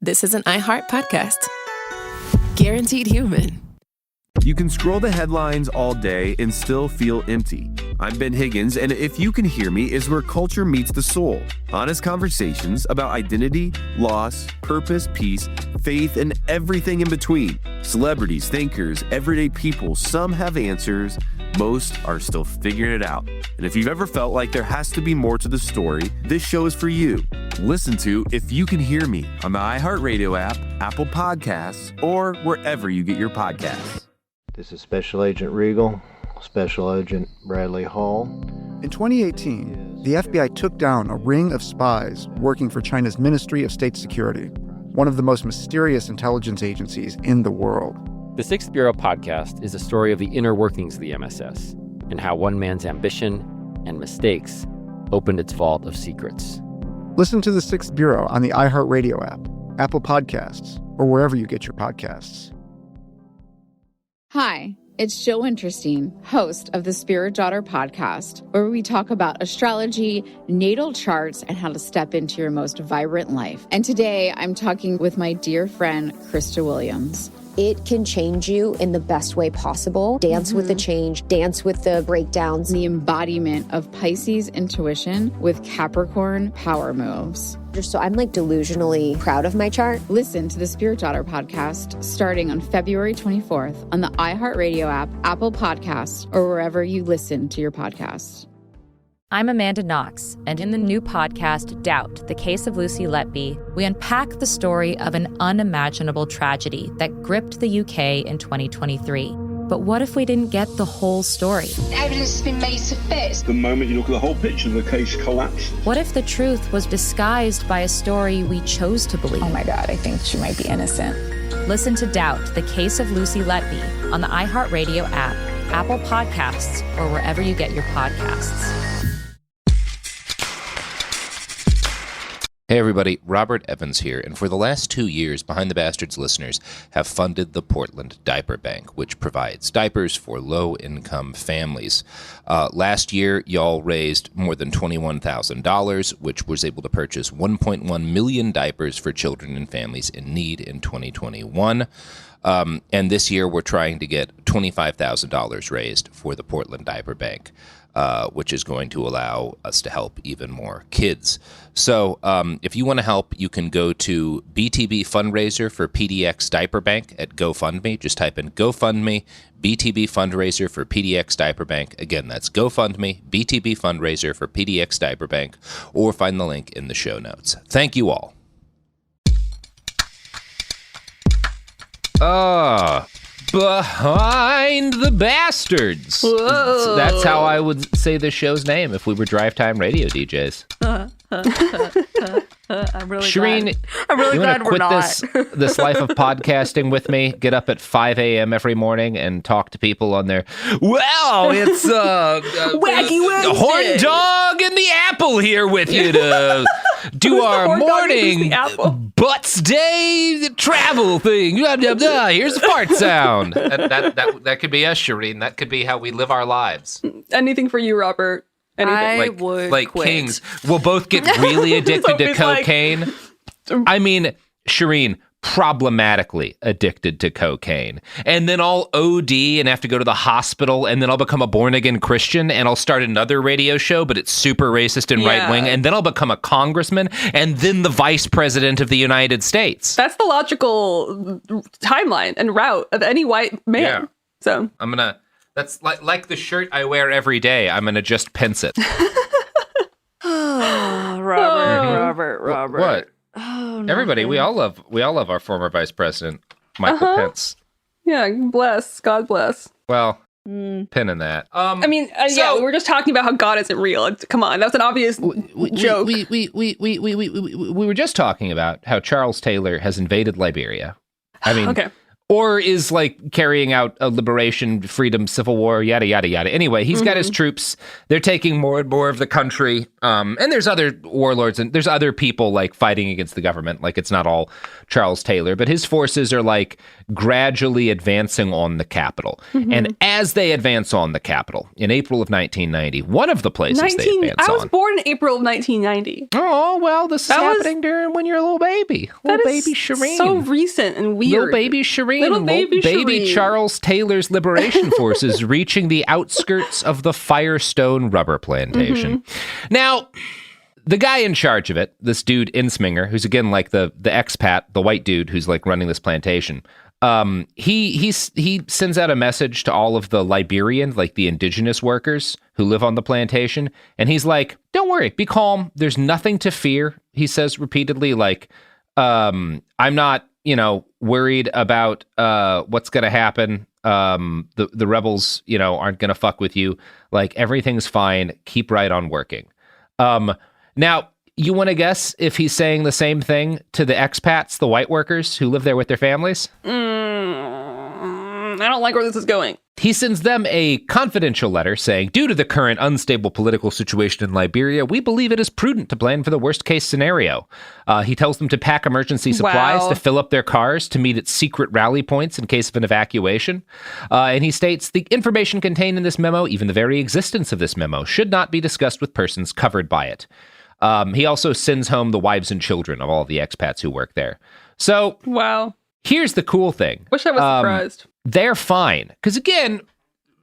this is an iHeart podcast. Guaranteed human. You can scroll the headlines all day and still feel empty. I'm Ben Higgins, and If You Can Hear Me is where culture meets the soul. Honest conversations about identity, loss, purpose, peace, faith, and everything in between. Celebrities, thinkers, everyday people, some have answers, most are still figuring it out. And if you've ever felt like there has to be more to the story, this show is for you. Listen to If You Can Hear Me on the iHeartRadio app, Apple Podcasts, or wherever you get your podcasts. This is Special Agent Regal, Special Agent Bradley Hall. In 2018, the FBI took down a ring of spies working for China's Ministry of State Security, one of the most mysterious intelligence agencies in the world. The Sixth Bureau podcast is a story of the inner workings of the MSS and how one man's ambition and mistakes opened its vault of secrets. Listen to The Sixth Bureau on the iHeartRadio app, Apple Podcasts, or wherever you get your podcasts. Hi, it's Jill Winterstein, host of the Spirit Daughter podcast, where we talk about astrology, natal charts, and how to step into your most vibrant life. And today I'm talking with my dear friend, Krista Williams. It can change you in the best way possible. Dance with the change, dance with the breakdowns. The embodiment of Pisces intuition with Capricorn power moves. So I'm delusionally proud of my chart. Listen to the Spirit Daughter podcast starting on February 24th on the iHeartRadio app, Apple Podcasts, or wherever you listen to your podcasts. I'm Amanda Knox, and in the new podcast, Doubt, The Case of Lucy Letby, we unpack the story of an unimaginable tragedy that gripped the UK in 2023. But what if we didn't get the whole story? Evidence has been made to fit. The moment you look at the whole picture, the case collapsed. What if the truth was disguised by a story we chose to believe? Oh my God, I think she might be innocent. Listen to Doubt, The Case of Lucy Letby on the iHeartRadio app, Apple Podcasts, or wherever you get your podcasts. Hey everybody, Robert Evans here, and for the last 2 years, Behind the Bastards listeners have funded the Portland Diaper Bank, which provides diapers for low-income families. Last year, y'all raised more than $21,000, which was able to purchase 1.1 million diapers for children and families in need in 2021. And this year, we're trying to get $25,000 raised for the Portland Diaper Bank, which is going to allow us to help even more kids. So if you want to help, you can go to BTB Fundraiser for PDX Diaper Bank at GoFundMe. Just type in GoFundMe, BTB Fundraiser for PDX Diaper Bank. Again, that's GoFundMe, BTB Fundraiser for PDX Diaper Bank, or find the link in the show notes. Thank you all. Behind the Bastards. Whoa. That's how I would say the show's name if we were drive time radio DJs. I'm really Shereen, glad. I'm really glad we're not. this life of podcasting with me? Get up at 5 a.m. every morning and talk to people on their, well, it's Wacky Wednesday. Horn Dog and the Apple here with you to do our morning Butts Day travel thing. Here's a fart sound. That could be us, Shereen. That could be how we live our lives. Anything for you, Robert. Anything. Like kings. We'll both get really addicted to cocaine. I mean, Shereen, problematically addicted to cocaine. And then I'll OD and have to go to the hospital, and then I'll become a born-again Christian, and I'll start another radio show, but it's super racist and right-wing, and then I'll become a congressman, and then the vice president of the United States. That's the logical timeline and route of any white man. Yeah. So I'm going to... That's like the shirt I wear every day. I'm going to just pinch it. Robert. What? Oh, everybody, we all love our former vice president, Michael Pence. Yeah, bless. God bless. Well, pin in that. We were just talking about how God isn't real. Come on, that's an obvious joke. We were just talking about how Charles Taylor has invaded Liberia. I mean, okay. or is like carrying out a liberation, freedom, civil war, yada, yada, yada. Anyway, he's got his troops. They're taking more and more of the country. And there's other warlords and there's other people like fighting against the government. Like it's not all Charles Taylor, but his forces are like gradually advancing on the capital. And as they advance on the capital in April of 1990, one of the places they advance I was on. born in April of 1990. Oh, well, this is happening during when you're a little baby. Little baby Shereen. So recent and weird. Little baby Shereen. Little baby Shereen. Charles Taylor's liberation forces reaching the outskirts of the Firestone rubber plantation. Now, the guy in charge of it, this dude Insminger, who's again like the expat, the white dude who's like running this plantation, he sends out a message to all of the Liberian, like the indigenous workers who live on the plantation, and he's like, "Don't worry, be calm. There's nothing to fear." He says repeatedly, like, "I'm not, worried about what's going to happen. The rebels, aren't going to fuck with you. Like everything's fine. Keep right on working." Now, you want to guess if he's saying the same thing to the expats, the white workers who live there with their families? I don't like where this is going. He sends them a confidential letter saying, "Due to the current unstable political situation in Liberia, we believe it is prudent to plan for the worst case scenario." He tells them to pack emergency supplies to fill up their cars to meet its secret rally points in case of an evacuation. And he states, "The information contained in this memo, even the very existence of this memo, should not be discussed with persons covered by it." He also sends home the wives and children of all the expats who work there. So, here's the cool thing. Wish I was surprised. They're fine. Because again,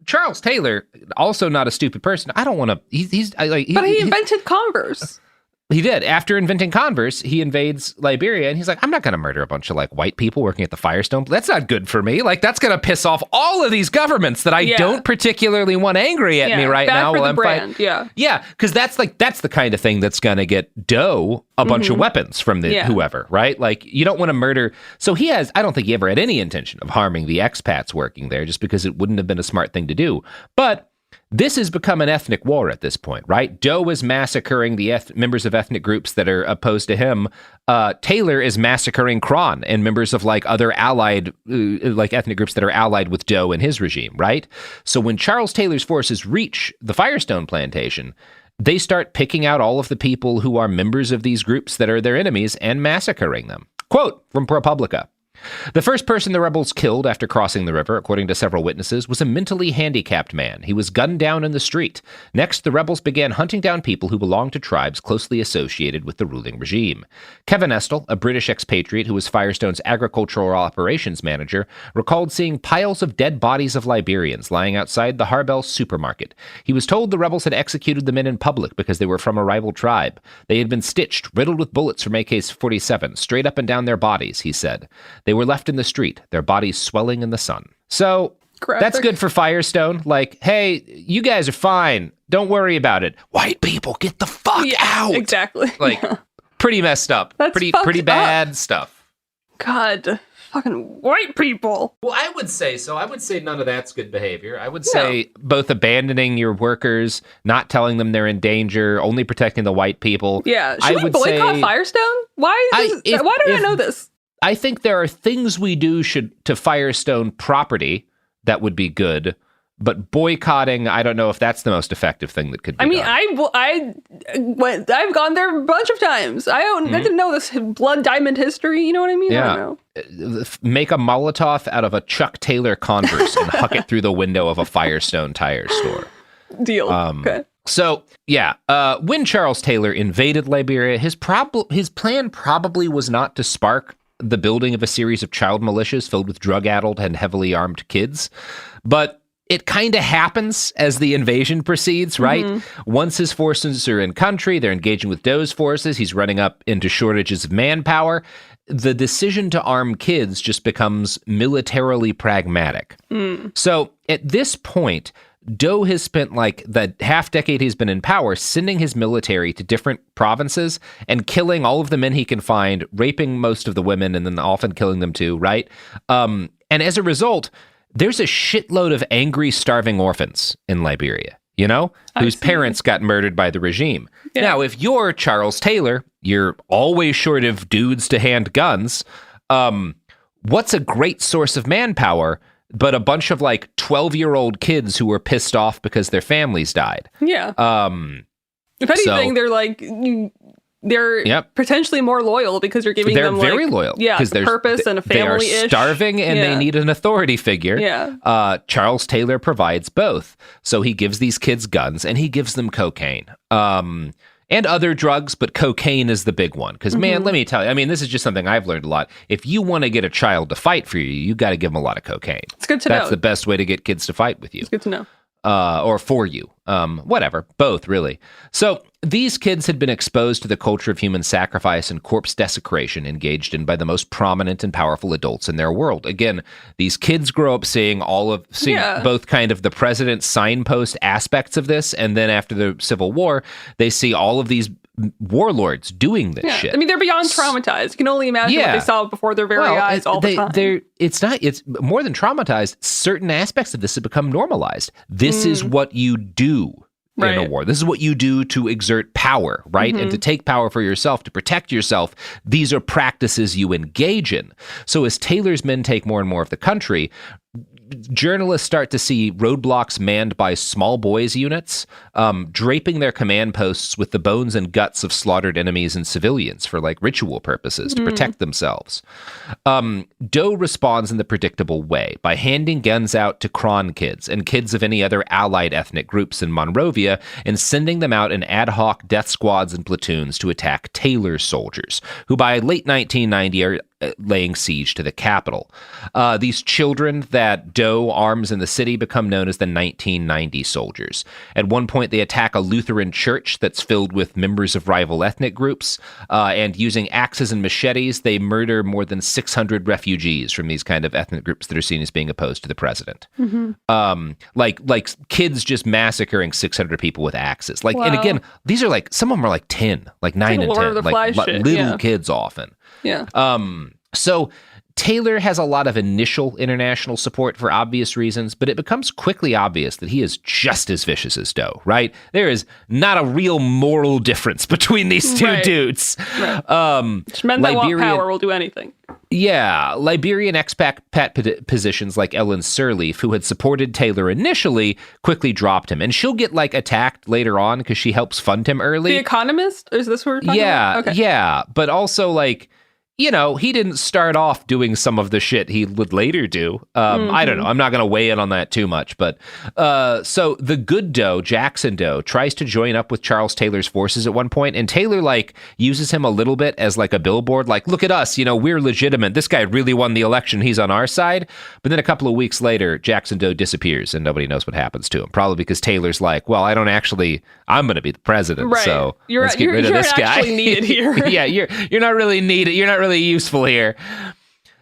Charles Taylor, also not a stupid person. I don't want to, but he invented Converse. He did. After inventing Converse, he invades Liberia, and he's like, "I'm not going to murder a bunch of like white people working at the Firestone. That's not good for me. Like that's going to piss off all of these governments that I don't particularly want angry at me right now." For the brand. Yeah, because that's the kind of thing that's going to get Doe a bunch of weapons from the whoever, right? Like you don't want to murder. So I don't think he ever had any intention of harming the expats working there, just because it wouldn't have been a smart thing to do. But this has become an ethnic war at this point, right? Doe is massacring the members of ethnic groups that are opposed to him. Taylor is massacring Kron and members of like other allied, like ethnic groups that are allied with Doe and his regime, right? So when Charles Taylor's forces reach the Firestone plantation, they start picking out all of the people who are members of these groups that are their enemies and massacring them. Quote from ProPublica. "The first person the rebels killed after crossing the river, according to several witnesses, was a mentally handicapped man. He was gunned down in the street. Next, the rebels began hunting down people who belonged to tribes closely associated with the ruling regime. Kevin Estel, a British expatriate who was Firestone's agricultural operations manager, recalled seeing piles of dead bodies of Liberians lying outside the Harbel supermarket. He was told the rebels had executed the men in public because they were from a rival tribe. They had been stitched, riddled with bullets from AK-47, straight up and down their bodies," he said. "They were left in the street, their bodies swelling in the sun." So that's good for Firestone. Like, hey, you guys are fine. Don't worry about it. White people, get the fuck out. Exactly. Like, pretty messed up. That's pretty bad stuff. God, fucking white people. Well, I would say so. I would say none of that's good behavior. I would say both abandoning your workers, not telling them they're in danger, only protecting the white people. Yeah. Should we boycott Firestone? Why do I know this? I think there are things we do to Firestone property that would be good, but boycotting, I don't know if that's the most effective thing that could be done. I've gone there a bunch of times. I didn't know this blood diamond history. You know what I mean? Yeah. I don't know. Make a Molotov out of a Chuck Taylor Converse and huck it through the window of a Firestone tire store. Deal. Okay. So, when Charles Taylor invaded Liberia, his plan probably was not to spark the building of a series of child militias filled with drug-addled and heavily armed kids. But it kind of happens as the invasion proceeds, right? Once his forces are in country, they're engaging with Doe's forces, he's running up into shortages of manpower. The decision to arm kids just becomes militarily pragmatic. So at this point, Doe has spent like the half decade he's been in power sending his military to different provinces and killing all of the men he can find, raping most of the women, and then often killing them too, right? And as a result, there's a shitload of angry, starving orphans in Liberia, whose parents got murdered by the regime. Yeah. Now, if you're Charles Taylor, you're always short of dudes to hand guns. what's a great source of manpower but a bunch of like 12-year-old kids who were pissed off because their families died? Yeah. If anything, they're like, they're potentially more loyal because you're giving them they're very loyal. Yeah, a purpose and a family-ish. They are starving and they need an authority figure. Yeah. Charles Taylor provides both. So he gives these kids guns and he gives them cocaine. And other drugs, but cocaine is the big one. Because, man, let me tell you, I mean, this is just something I've learned a lot. If you want to get a child to fight for you, you got to give them a lot of cocaine. It's good to know. That's the best way to get kids to fight with you. It's good to know. Or for you. Whatever. Both, really. So these kids had been exposed to the culture of human sacrifice and corpse desecration engaged in by the most prominent and powerful adults in their world. Again, these kids grow up seeing both kind of the president's signpost aspects of this, and then after the Civil War, they see all of these warlords doing this shit. I mean, they're beyond traumatized. You can only imagine what they saw before their very eyes all the time. It's more than traumatized. Certain aspects of this have become normalized. This is what you do in a war. This is what you do to exert power, right? And to take power for yourself, to protect yourself. These are practices you engage in. So as Taylor's men take more and more of the country, journalists start to see roadblocks manned by small boys units, draping their command posts with the bones and guts of slaughtered enemies and civilians for like ritual purposes to protect themselves. Doe responds in the predictable way by handing guns out to Kron kids and kids of any other allied ethnic groups in Monrovia and sending them out in ad hoc death squads and platoons to attack Taylor's soldiers, who by late 1990 are laying siege to the capital. These children that Doe arms in the city become known as the 1990 soldiers. At one point, they attack a Lutheran church that's filled with members of rival ethnic groups, and using axes and machetes, they murder more than 600 refugees from these kind of ethnic groups that are seen as being opposed to the president. Like kids just massacring 600 people with axes. Like, and again, these are like, some of them are like 10, like 9 and 10, like little kids often. Yeah. So Taylor has a lot of initial international support for obvious reasons, but it becomes quickly obvious that he is just as vicious as Doe, right? There is not a real moral difference between these two dudes. Which men that want power will do anything. Yeah, Liberian expat positions like Ellen Sirleaf, who had supported Taylor initially, quickly dropped him. And she'll get like attacked later on because she helps fund him early. The Economist? Is this what we're talking about? Okay. Yeah, but also like, you know, he didn't start off doing some of the shit he would later do. I don't know. I'm not going to weigh in on that too much. But so the good Doe, Jackson Doe, tries to join up with Charles Taylor's forces at one point, and Taylor like uses him a little bit as like a billboard. Like, look at us, you know, we're legitimate. This guy really won the election. He's on our side. But then a couple of weeks later, Jackson Doe disappears, and nobody knows what happens to him. Probably because Taylor's like, well, I'm going to be the president. So let's get rid of this guy. You're actually needed here. Yeah, you're not really needed. You're not really useful here.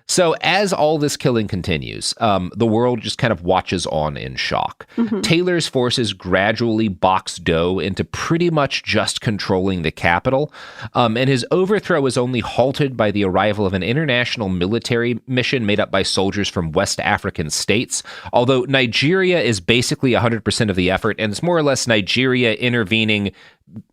So as all this killing continues, the world just kind of watches on in shock. Taylor's forces gradually box Doe into pretty much just controlling the capital, and his overthrow is only halted by the arrival of an international military mission made up by soldiers from West African states, although Nigeria is basically 100% of the effort, and it's more or less Nigeria intervening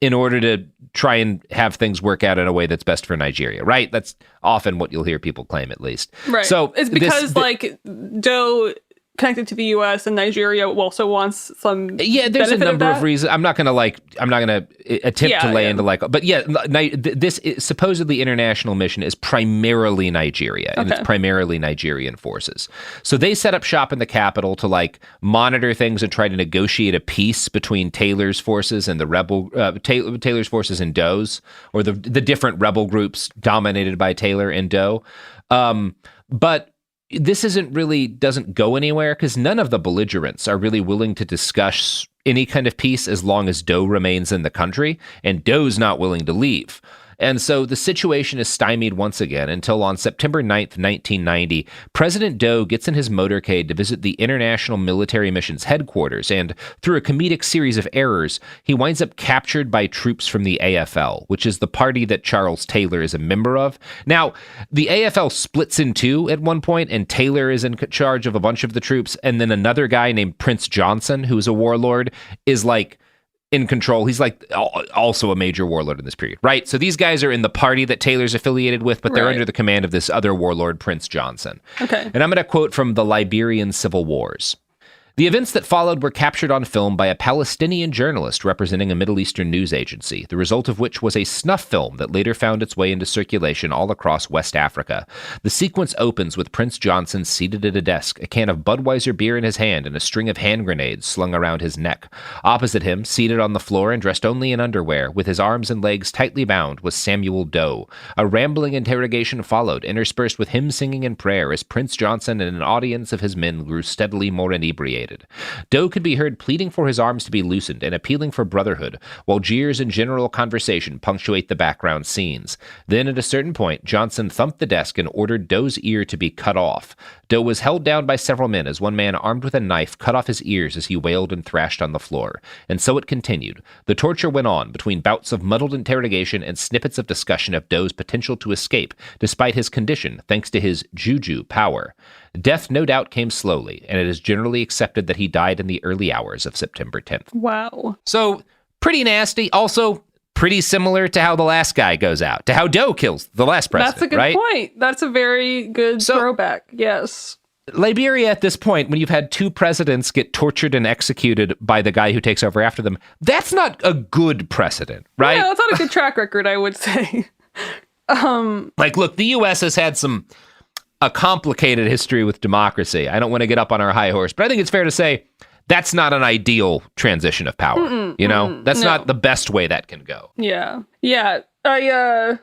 in order to try and have things work out in a way that's best for Nigeria, right? That's often what you'll hear people claim, at least. Right. So it's because Doe connected to the U.S. and Nigeria also wants some. Yeah, there's a number of reasons. I'm not going to attempt to lay into like, but yeah, this supposedly international mission is primarily Nigeria, and it's primarily Nigerian forces. So they set up shop in the capital to like monitor things and try to negotiate a peace between Taylor's forces and the Taylor's forces and Doe's, or the different rebel groups dominated by Taylor and Doe. But this doesn't go anywhere because none of the belligerents are really willing to discuss any kind of peace as long as Doe remains in the country, and Doe's not willing to leave. And so the situation is stymied once again until on September 9th, 1990, President Doe gets in his motorcade to visit the International Military Mission's headquarters, and through a comedic series of errors, he winds up captured by troops from the AFL, which is the party that Charles Taylor is a member of. Now, the AFL splits in two at one point, and Taylor is in charge of a bunch of the troops, and then another guy named Prince Johnson, who is a warlord, is like in control. He's like also a major warlord in this period, right? So these guys are in the party that Taylor's affiliated with, but they're under the command of this other warlord, Prince Johnson. Okay. And I'm going to quote from the Liberian Civil Wars. The events that followed were captured on film by a Palestinian journalist representing a Middle Eastern news agency, the result of which was a snuff film that later found its way into circulation all across West Africa. The sequence opens with Prince Johnson seated at a desk, a can of Budweiser beer in his hand and a string of hand grenades slung around his neck. Opposite him, seated on the floor and dressed only in underwear, with his arms and legs tightly bound, was Samuel Doe. A rambling interrogation followed, interspersed with hymn singing and prayer as Prince Johnson and an audience of his men grew steadily more inebriated. Doe could be heard pleading for his arms to be loosened and appealing for brotherhood, while jeers and general conversation punctuate the background scenes. Then, at a certain point, Johnson thumped the desk and ordered Doe's ear to be cut off. Doe was held down by several men as one man armed with a knife cut off his ears as he wailed and thrashed on the floor. And so it continued. The torture went on between bouts of muddled interrogation and snippets of discussion of Doe's potential to escape, despite his condition, thanks to his juju power. Death no doubt came slowly, and it is generally accepted that he died in the early hours of September 10th. Wow. So, pretty nasty. Also, pretty similar to how the last guy goes out, to how Doe kills the last president. That's a good point. That's a very good throwback. Yes. Liberia at this point, when you've had two presidents get tortured and executed by the guy who takes over after them, that's not a good precedent, right? Yeah, that's not a good track record, I would say. Look, the U.S. has had a complicated history with democracy. I don't want to get up on our high horse, but I think it's fair to say that's not an ideal transition of power. That's not the best way that can go. Yeah. Yeah. I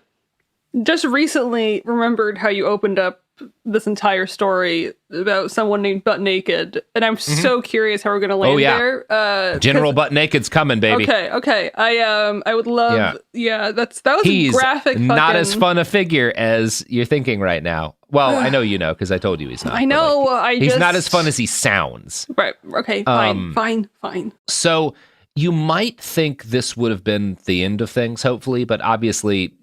just recently remembered how you opened up this entire story about someone named Butt Naked, and I'm so curious how we're going to land there. General Butt Naked's coming, baby. Okay. I would love. Yeah, that was He's a graphic. Not as fun a figure as you're thinking right now. Well, I know you know because I told you he's not. I know. He's not as fun as he sounds. Right. Okay. Fine. So you might think this would have been the end of things, hopefully, but obviously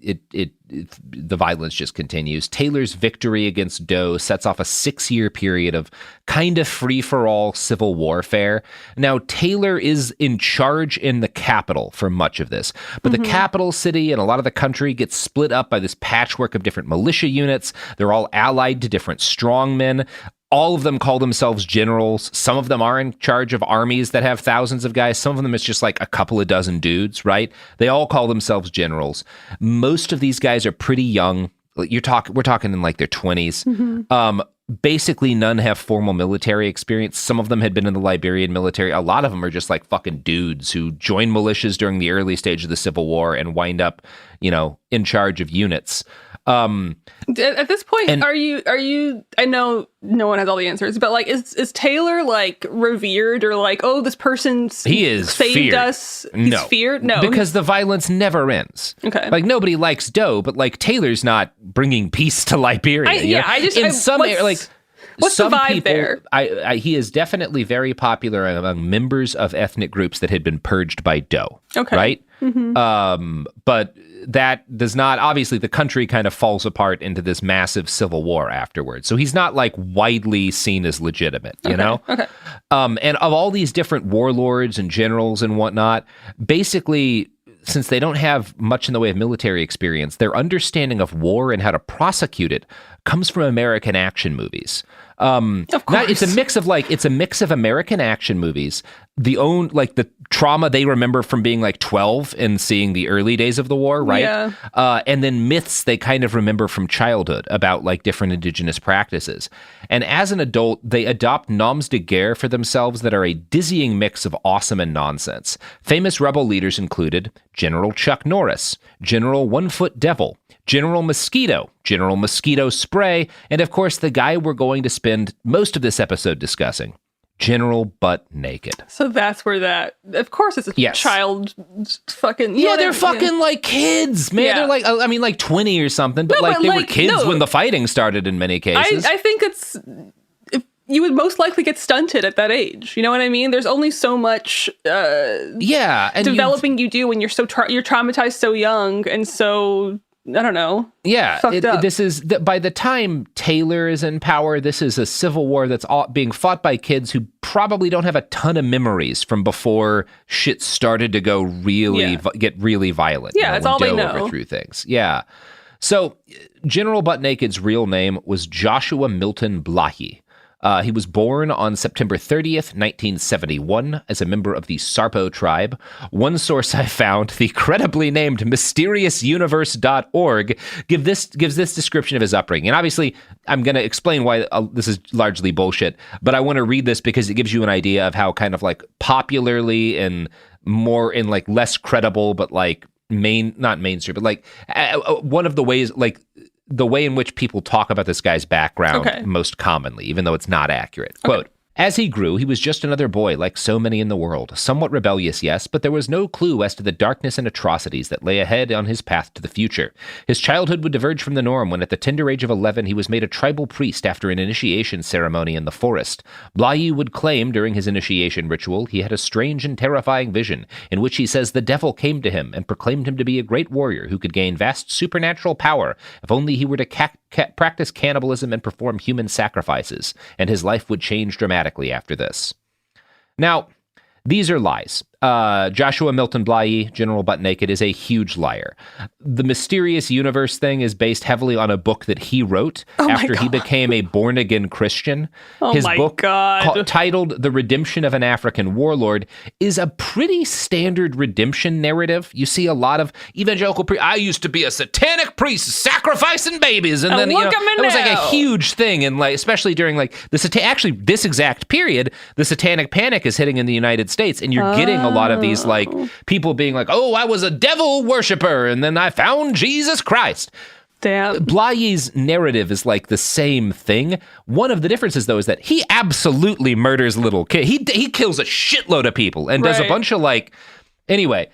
the violence just continues. Taylor's victory against Doe sets off a 6-year period of kind of free-for-all civil warfare. Now, Taylor is in charge in the capital for much of this, but the capital city and a lot of the country gets split up by this patchwork of different militia units. They're all allied to different strongmen. All of them call themselves generals. Some of them are in charge of armies that have thousands of guys. Some of them it's just like a couple of dozen dudes, right? They all call themselves generals. Most of these guys are pretty young. We're talking in like their 20s. Basically, none have formal military experience. Some of them had been in the Liberian military. A lot of them are just like fucking dudes who joined militias during the early stage of the Civil War and wind up, in charge of units. At this point, are you? I know no one has all the answers, but like, is Taylor like revered or like, oh, this person saved feared. us? He's feared? No, because the violence never ends. Okay, like nobody likes Doe, but like Taylor's not bringing peace to Liberia. What's the vibe there? He is definitely very popular among members of ethnic groups that had been purged by Doe. Okay, right. But that does not, obviously the country kind of falls apart into this massive civil war afterwards. So he's not like widely seen as legitimate, you know? Okay. And of all these different warlords and generals and whatnot, basically, since they don't have much in the way of military experience, their understanding of war and how to prosecute it comes from American action movies. Of course. It's a mix of American action movies, the trauma they remember from being like 12 and seeing the early days of the war, right? Yeah. And then myths they kind of remember from childhood about like different indigenous practices. And as an adult, they adopt noms de guerre for themselves that are a dizzying mix of awesome and nonsense. Famous rebel leaders included General Chuck Norris, General One Foot Devil, General Mosquito, General Mosquito Spray, and of course the guy we're going to spend most of this episode discussing, General Butt Naked. So that's where of course it's a child fucking... they're fucking like kids, man. Yeah. They're like 20 or something, but they were kids when the fighting started in many cases. I think you would most likely get stunted at that age. You know what I mean? There's only so much developing you do when you're you're traumatized so young and so... I don't know. Yeah, this is by the time Taylor is in power, this is a civil war that's being fought by kids who probably don't have a ton of memories from before shit started to go get really violent. Yeah, it's all they know. Overthrew things. Yeah. So General Butt Naked's real name was Joshua Milton Blahi. He was born on September 30th, 1971, as a member of the Sarpo tribe. One source I found, the credibly named mysteriousuniverse.org, gives this description of his upbringing. And obviously, I'm going to explain why this is largely bullshit, but I want to read this because it gives you an idea of how kind of like popularly and more in like less credible, but like not mainstream, but like one of the ways, like the way in which people talk about this guy's background most commonly, even though it's not accurate. Quote, as he grew, he was just another boy like so many in the world, somewhat rebellious, yes, but there was no clue as to the darkness and atrocities that lay ahead on his path to the future. His childhood would diverge from the norm when at the tender age of 11 he was made a tribal priest after an initiation ceremony in the forest. Blahi would claim during his initiation ritual he had a strange and terrifying vision in which he says the devil came to him and proclaimed him to be a great warrior who could gain vast supernatural power if only he were to practice cannibalism and perform human sacrifices, and his life would change dramatically after this. Now, these are lies. Joshua Milton Blahi, General Butt Naked, is a huge liar. The mysterious universe thing is based heavily on a book that he wrote after he became a born-again Christian. His book, titled The Redemption of an African Warlord, is a pretty standard redemption narrative. You see a lot of evangelical I used to be a satanic priest sacrificing babies, and then it was like a huge thing, and like especially during like this exact period, the Satanic Panic is hitting in the United States, and you're getting a lot of these like people being like, oh, I was a devil worshiper and then I found Jesus Christ. Damn. Blahi's narrative is like the same thing. One of the differences though is that he absolutely murders little kids. He kills a shitload of people and does a bunch of like, anyway.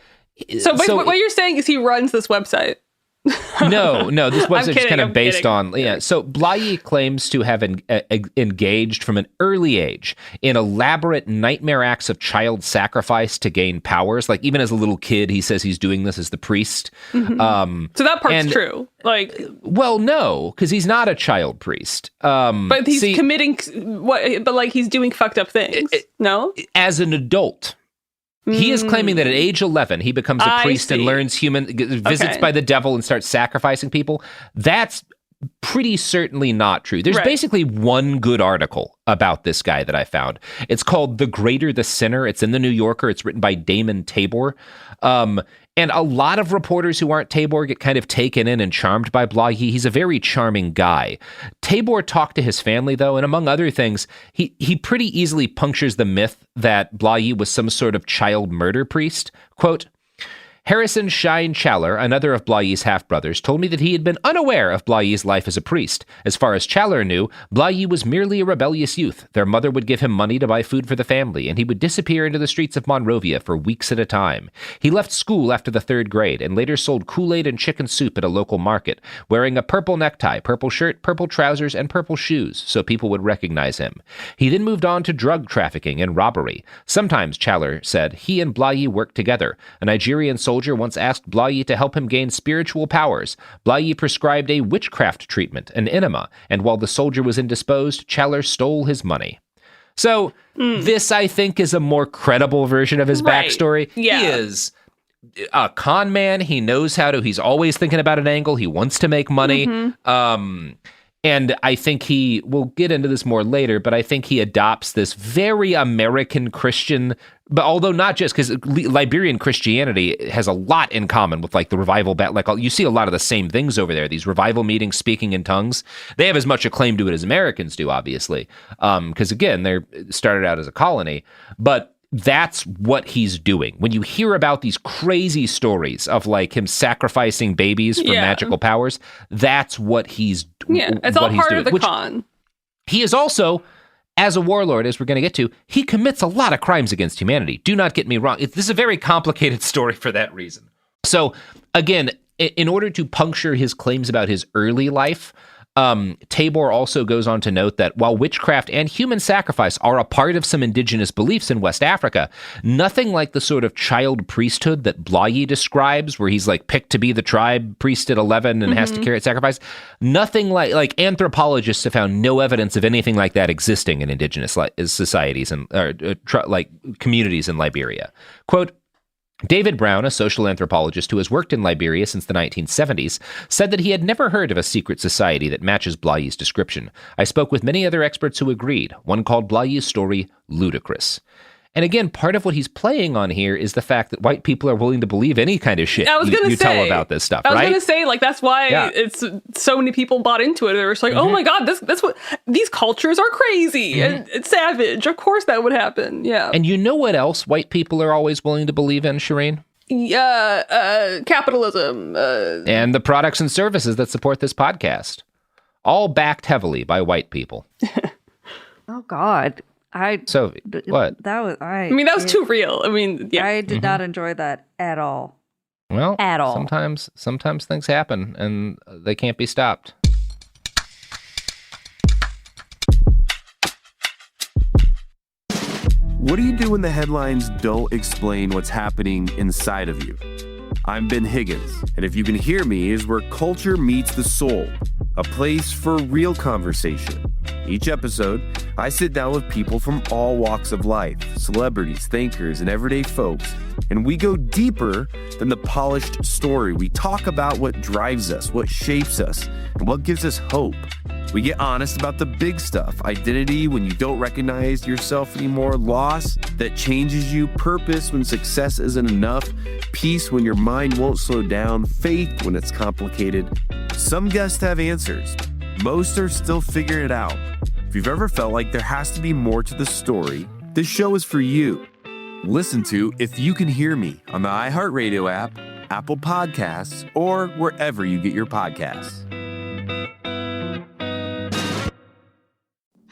So what you're saying is he runs this website. No, this website is kind of based on, So Blahi claims to have engaged from an early age in elaborate nightmare acts of child sacrifice to gain powers. Like even as a little kid, he says he's doing this as the priest. Mm-hmm. So that part's true. Like, well, no, because he's not a child priest. But he's committing But like he's doing fucked up things. No, as an adult. He is claiming that at age 11, he becomes a priest and learns visits by the devil and starts sacrificing people. That's pretty certainly not true. There's basically one good article about this guy that I found. It's called The Greater the Sinner. It's in the New Yorker. It's written by Damon Tabor. And a lot of reporters who aren't Tabor get kind of taken in and charmed by Blahi. He's a very charming guy. Tabor talked to his family, though, and among other things, he pretty easily punctures the myth that Blahi was some sort of child murder priest. Quote, Harrison Shine Challer, another of Blahi's half-brothers, told me that he had been unaware of Blahi's life as a priest. As far as Challer knew, Blahi was merely a rebellious youth. Their mother would give him money to buy food for the family, and he would disappear into the streets of Monrovia for weeks at a time. He left school after the 3rd grade and later sold Kool-Aid and chicken soup at a local market, wearing a purple necktie, purple shirt, purple trousers, and purple shoes, so people would recognize him. He then moved on to drug trafficking and robbery. Sometimes, Challer said, he and Blahi worked together. A Nigerian soldier once asked Blahi to help him gain spiritual powers. Blahi prescribed a witchcraft treatment, an enema, and while the soldier was indisposed, Challer stole his money. So this, I think, is a more credible version of his backstory. Yeah. He is a con man. He knows how to. He's always thinking about an angle. He wants to make money. And I think we'll get into this more later, but I think he adopts this very American Christian, but although not just, because Liberian Christianity has a lot in common with like the revival, like you see a lot of the same things over there, these revival meetings, speaking in tongues. They have as much a claim to it as Americans do, obviously, because again, they're started out as a colony, but that's what he's doing. When you hear about these crazy stories of like him sacrificing babies for magical powers, that's what he's doing. Yeah, it's all part of the con. He is also, as a warlord, as we're going to get to, he commits a lot of crimes against humanity. Do not get me wrong. This is a very complicated story for that reason. So again, in order to puncture his claims about his early life, Tabor also goes on to note that while witchcraft and human sacrifice are a part of some indigenous beliefs in West Africa, nothing like the sort of child priesthood that Blaye describes, where he's like picked to be the tribe priest at 11 and has to carry out sacrifice. Nothing like anthropologists have found no evidence of anything like that existing in indigenous societies and communities in Liberia. Quote, David Brown, a social anthropologist who has worked in Liberia since the 1970s, said that he had never heard of a secret society that matches Blaye's description. I spoke with many other experts who agreed. One called Blaye's story ludicrous. And again, part of what he's playing on here is the fact that white people are willing to believe any kind of shit you tell about this stuff, right? I was going to say, like, that's why it's so many people bought into it. They're just like, oh my God, that's what these cultures are crazy and it's savage. Of course that would happen. Yeah. And you know what else white people are always willing to believe in, Shereen? Capitalism. And the products and services that support this podcast. All backed heavily by white people. Oh, God. What? I mean, that was too real. I mean, yeah. I did not enjoy that at all. Well, at all. Sometimes things happen and they can't be stopped. What do you do when the headlines don't explain what's happening inside of you? I'm Ben Higgins, and if you can hear me is where culture meets the soul, a place for real conversation. Each episode, I sit down with people from all walks of life, celebrities, thinkers, and everyday folks, and we go deeper than the polished story. We talk about what drives us, what shapes us, and what gives us hope. We get honest about the big stuff, identity when you don't recognize yourself anymore, loss that changes you, purpose when success isn't enough, peace when your mind won't slow down, faith when it's complicated. Some guests have answers. Most are still figuring it out. If you've ever felt like there has to be more to the story, this show is for you. Listen to If You Can Hear Me on the iHeartRadio app, Apple Podcasts, or wherever you get your podcasts.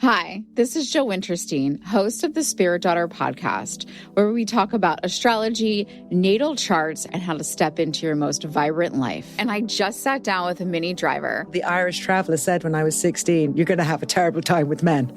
Hi, this is Jill Winterstein, host of the Spirit Daughter podcast, where we talk about astrology, natal charts, and how to step into your most vibrant life. And I just sat down with a Minnie Driver. The Irish traveller said when I was 16, you're going to have a terrible time with men.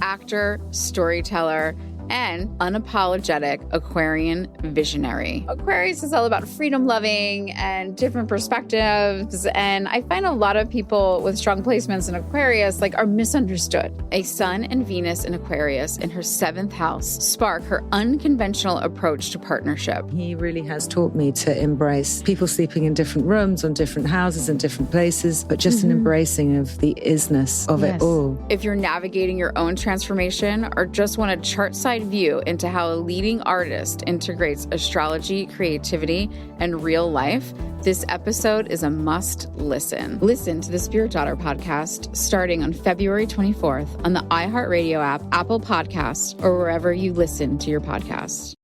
Actor, storyteller, and unapologetic Aquarian visionary. Aquarius is all about freedom-loving and different perspectives, and I find a lot of people with strong placements in Aquarius are misunderstood. A Sun and Venus in Aquarius in her 7th house spark her unconventional approach to partnership. He really has taught me to embrace people sleeping in different rooms, on different houses, in different places, but just an embracing of the isness of it all. If you're navigating your own transformation or just want a chart-side view into how a leading artist integrates astrology, creativity, and real life, this episode is a must listen. Listen to the Spirit Daughter podcast starting on February 24th on the iHeartRadio app, Apple Podcasts, or wherever you listen to your podcasts.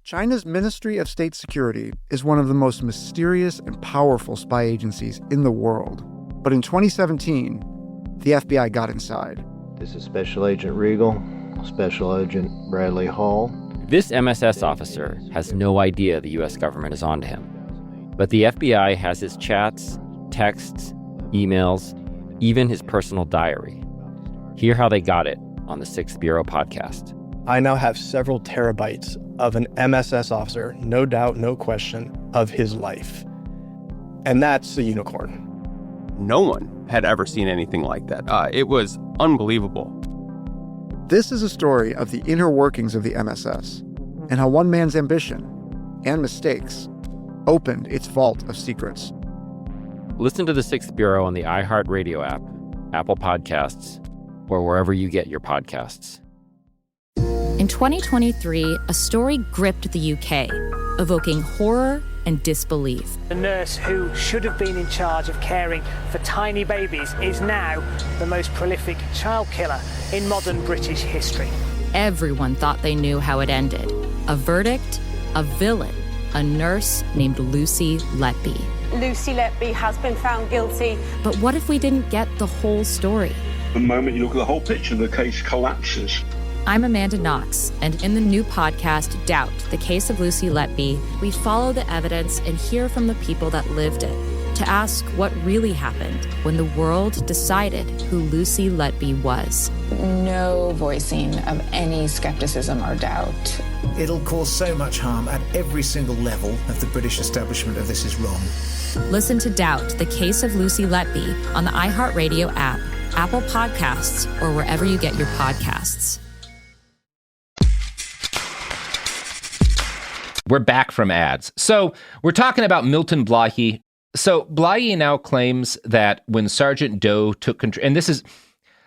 China's Ministry of State Security is one of the most mysterious and powerful spy agencies in the world. But in 2017, the FBI got inside. This is Special Agent Regal. Special Agent Bradley Hall. This MSS officer has no idea the U.S. government is onto him. But the FBI has his chats, texts, emails, even his personal diary. Hear how they got it on the 6th Bureau podcast. I now have several terabytes of an MSS officer, no doubt, no question, of his life. And that's a unicorn. No one had ever seen anything like that. It was unbelievable. This is a story of the inner workings of the MSS and how one man's ambition and mistakes opened its vault of secrets. Listen to the 6th Bureau on the iHeartRadio app, Apple Podcasts, or wherever you get your podcasts. In 2023, a story gripped the UK, evoking horror and disbelief. The nurse who should have been in charge of caring for tiny babies is now the most prolific child killer in modern British history. Everyone thought they knew how it ended. A verdict, a villain, a nurse named Lucy Letby. Lucy Letby has been found guilty. But what if we didn't get the whole story? The moment you look at the whole picture, the case collapses. I'm Amanda Knox, and in the new podcast, Doubt, the Case of Lucy Letby, we follow the evidence and hear from the people that lived it to ask what really happened when the world decided who Lucy Letby was. No voicing of any skepticism or doubt. It'll cause so much harm at every single level of the British establishment of this is wrong. Listen to Doubt, the Case of Lucy Letby on the iHeartRadio app, Apple Podcasts, or wherever you get your podcasts. We're back from ads. So we're talking about Milton Blahyi. So Blahyi now claims that when Sergeant Doe took control, and this is,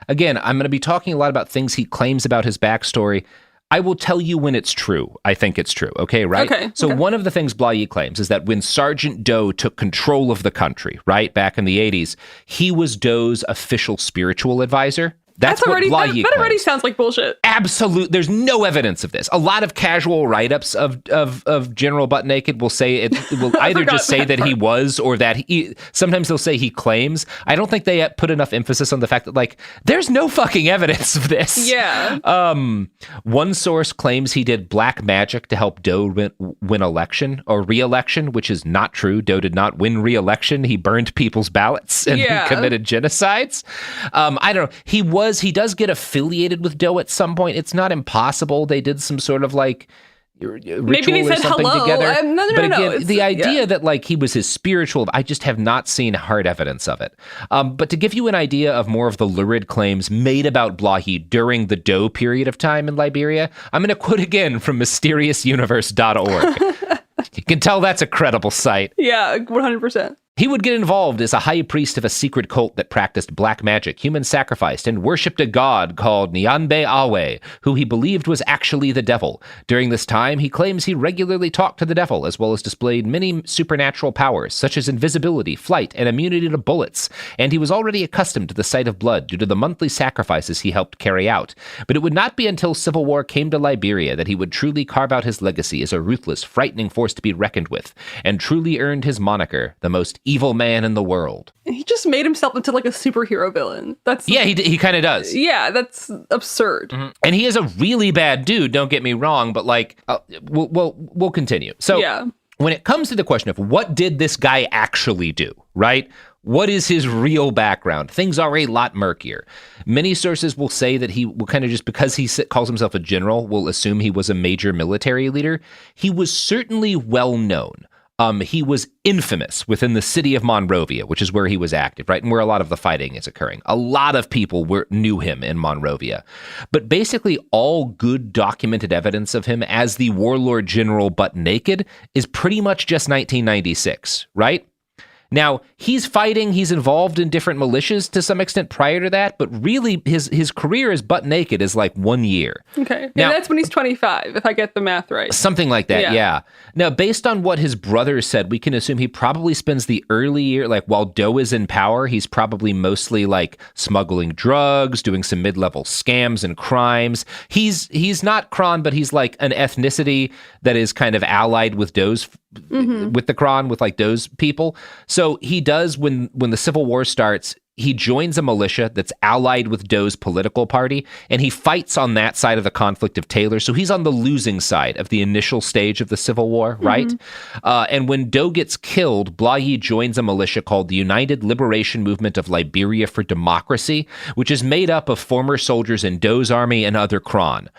again, I'm going to be talking a lot about things he claims about his backstory. I will tell you when it's true. I think it's true. Okay, right? Okay. So one of the things Blahyi claims is that when Sergeant Doe took control of the country, right, back in the 80s, he was Doe's official spiritual advisor. That's what Blahyi that already sounds like bullshit. Absolute. There's no evidence of this. A lot of casual write-ups of General Butt Naked will say it will either just say that he was, or that he. Sometimes they'll say he claims. I don't think they put enough emphasis on the fact that, like, there's no fucking evidence of this. Yeah. One source claims he did black magic to help Doe win election or re-election, which is not true. Doe did not win re-election. He burned people's ballots and committed genocides. I don't know. He does get affiliated with Doe at some point. It's not impossible. They did some sort of like ritual maybe they or said something hello. together. But again, the idea yeah. that like he was his spiritual, I just have not seen hard evidence of it. But to give you an idea of more of the lurid claims made about Blahyi during the Doe period of time in Liberia, I'm going to quote again from mysteriousuniverse.org. You can tell that's a credible site. Yeah, 100%. He would get involved as a high priest of a secret cult that practiced black magic, human sacrifice, and worshipped a god called Nyambe Awe, who he believed was actually the devil. During this time, he claims he regularly talked to the devil, as well as displayed many supernatural powers, such as invisibility, flight, and immunity to bullets, and he was already accustomed to the sight of blood due to the monthly sacrifices he helped carry out. But it would not be until civil war came to Liberia that he would truly carve out his legacy as a ruthless, frightening force to be reckoned with, and truly earned his moniker, the most evil man in the world. He just made himself into like a superhero villain. He kind of does. Yeah, that's absurd. Mm-hmm. And he is a really bad dude, don't get me wrong, but like we'll continue. So when it comes to the question of what did this guy actually do, right? What is his real background? Things are a lot murkier. Many sources will say that he will kind of, just because he calls himself a general, will assume he was a major military leader. He was certainly well known. He was infamous within the city of Monrovia, which is where he was active, right? And where a lot of the fighting is occurring. A lot of people knew him in Monrovia. But basically all good documented evidence of him as the warlord general Butt Naked is pretty much just 1996, right? Now, he's fighting, he's involved in different militias to some extent prior to that, but really his career as Butt Naked is like 1 year. Okay. Now, that's when he's 25, if I get the math right. Something like that, yeah. Now, based on what his brother said, we can assume he probably spends the early year, like while Doe is in power, he's probably mostly like smuggling drugs, doing some mid-level scams and crimes. He's not Kron, but he's like an ethnicity that is kind of allied with Doe's with the Kron, with like Doe's people. So he does, when the Civil War starts, he joins a militia that's allied with Doe's political party, and he fights on that side of the conflict of Taylor. So he's on the losing side of the initial stage of the Civil War, right? And when Doe gets killed, Blahyi joins a militia called the United Liberation Movement of Liberia for Democracy, which is made up of former soldiers in Doe's army and other Kron.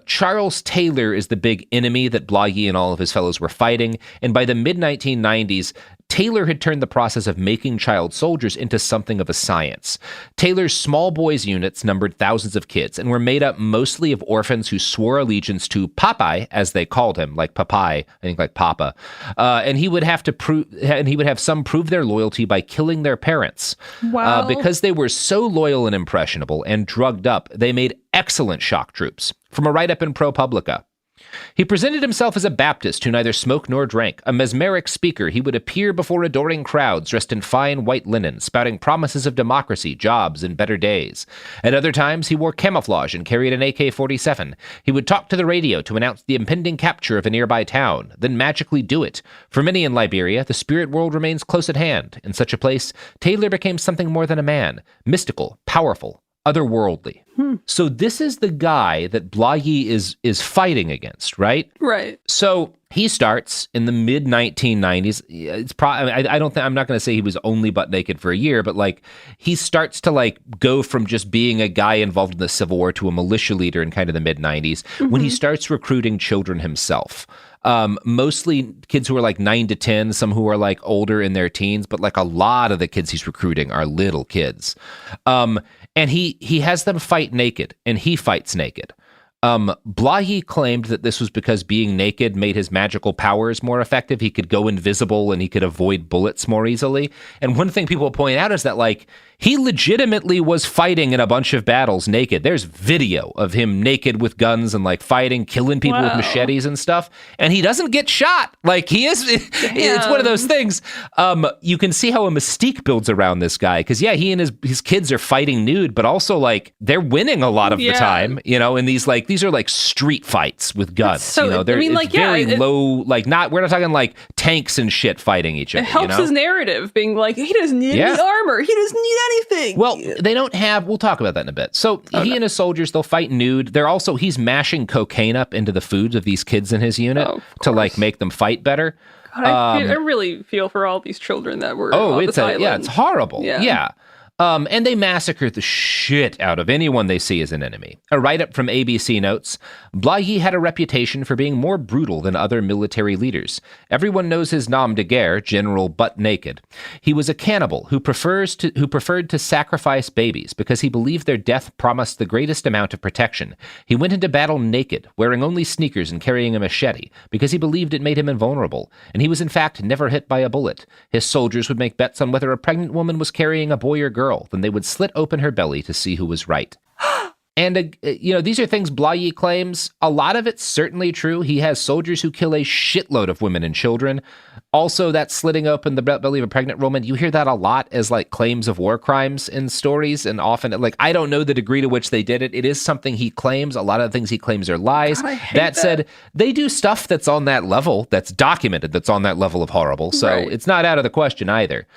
Charles Taylor is the big enemy that Blahyi and all of his fellows were fighting, and by the mid-1990s, Taylor had turned the process of making child soldiers into something of a science. Taylor's small boys units numbered thousands of kids and were made up mostly of orphans who swore allegiance to Popeye, as they called him, like Popeye, I think like Papa. And he would have some prove their loyalty by killing their parents. Wow. Because they were so loyal and impressionable and drugged up, they made excellent shock troops. From a write-up in ProPublica. He presented himself as a Baptist who neither smoked nor drank. A mesmeric speaker, he would appear before adoring crowds dressed in fine white linen, spouting promises of democracy, jobs, and better days. At other times, he wore camouflage and carried an AK-47. He would talk to the radio to announce the impending capture of a nearby town, then magically do it. For many in Liberia, the spirit world remains close at hand. In such a place, Taylor became something more than a man, mystical, powerful, otherworldly. So this is the guy that Blahyi is fighting against, right? Right. So he starts in the mid 1990s. It's probably I'm not going to say he was only butt naked for a year, but like he starts to like go from just being a guy involved in the Civil War to a militia leader in kind of the mid 90s when he starts recruiting children himself. Mostly kids who are like 9 to 10, some who are like older in their teens, but like a lot of the kids he's recruiting are little kids. And he has them fight naked, and he fights naked. Blahyi claimed that this was because being naked made his magical powers more effective. He could go invisible and he could avoid bullets more easily. And one thing people point out is that like he legitimately was fighting in a bunch of battles naked. There's video of him naked with guns and like fighting, killing people with machetes and stuff. And he doesn't get shot. Like he is, it's one of those things. You can see how a mystique builds around this guy. Cause yeah, he and his kids are fighting nude, but also like they're winning a lot of the time, you know, and these are like street fights with guns. So, you know, they're very low, like we're not talking like tanks and shit fighting each other. It helps his narrative being like, he doesn't need any armor. He doesn't need anything. Well, they don't have, we'll talk about that in a bit. So he and his soldiers, they'll fight nude. He's mashing cocaine up into the foods of these kids in his unit to like make them fight better. God, I really feel for all these children that were on this island. It's horrible. Yeah. And they massacre the shit out of anyone they see as an enemy. A write-up from ABC notes, Blahyi had a reputation for being more brutal than other military leaders. Everyone knows his nom de guerre, General Butt Naked. He was a cannibal who preferred to sacrifice babies because he believed their death promised the greatest amount of protection. He went into battle naked, wearing only sneakers and carrying a machete, because he believed it made him invulnerable, and he was in fact never hit by a bullet. His soldiers would make bets on whether a pregnant woman was carrying a boy or girl. Then they would slit open her belly to see who was right. And, these are things Blahyi claims. A lot of it's certainly true. He has soldiers who kill a shitload of women and children. Also, that slitting open the belly of a pregnant woman, you hear that a lot as, like, claims of war crimes in stories. And often, like, I don't know the degree to which they did it. It is something he claims. A lot of the things he claims are lies. God, that said, they do stuff that's on that level, that's documented, that's on that level of horrible. So it's not out of the question either.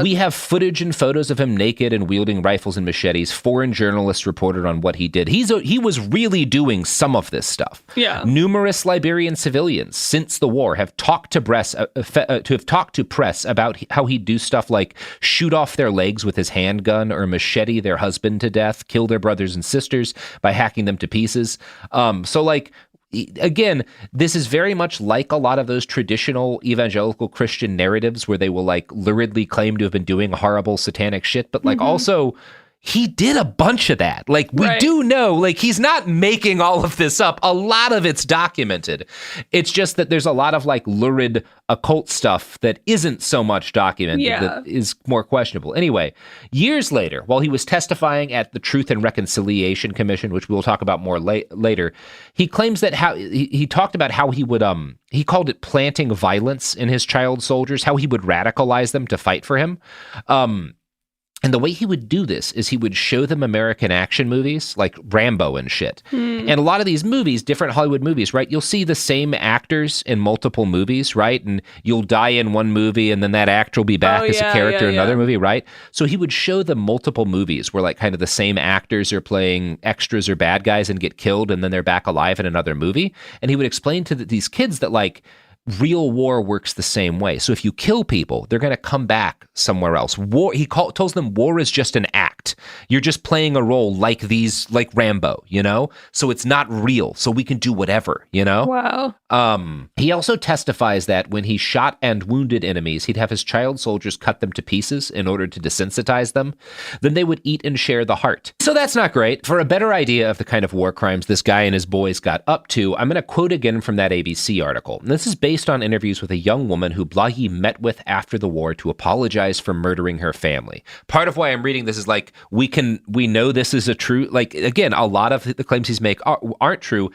We have footage and photos of him naked and wielding rifles and machetes. Foreign journalists reported on what he did. He was really doing some of this stuff. Yeah. Numerous Liberian civilians since the war have talked to press about how he'd do stuff like shoot off their legs with his handgun or machete their husband to death, kill their brothers and sisters by hacking them to pieces. Again, this is very much like a lot of those traditional evangelical Christian narratives where they will like luridly claim to have been doing horrible satanic shit, but like also he did a bunch of that. Like we do know, like he's not making all of this up. A lot of it's documented. It's just that there's a lot of like lurid occult stuff that isn't so much documented that is more questionable. Anyway, years later, while he was testifying at the Truth and Reconciliation Commission, which we'll talk about more later, he claims that he talked about how he would he called it planting violence in his child soldiers, how he would radicalize them to fight for him. And the way he would do this is he would show them American action movies like Rambo and shit. And a lot of these movies, different Hollywood movies, right? You'll see the same actors in multiple movies, right? And you'll die in one movie and then that actor will be back as a character in another movie, right? So he would show them multiple movies where like kind of the same actors are playing extras or bad guys and get killed and then they're back alive in another movie. And he would explain to these kids that like, real war works the same way. So if you kill people, they're going to come back somewhere else. War, tells them war is just an act. You're just playing a role like Rambo, you know? So it's not real. So we can do whatever, you know? Wow. He also testifies that when he shot and wounded enemies, he'd have his child soldiers cut them to pieces in order to desensitize them. Then they would eat and share the heart. So that's not great. For a better idea of the kind of war crimes this guy and his boys got up to, I'm going to quote again from that ABC article. And this is based on interviews with a young woman who Blahyi met with after the war to apologize for murdering her family. Part of why I'm reading this is like, we know this is a true, like, again, a lot of the claims he's make aren't true.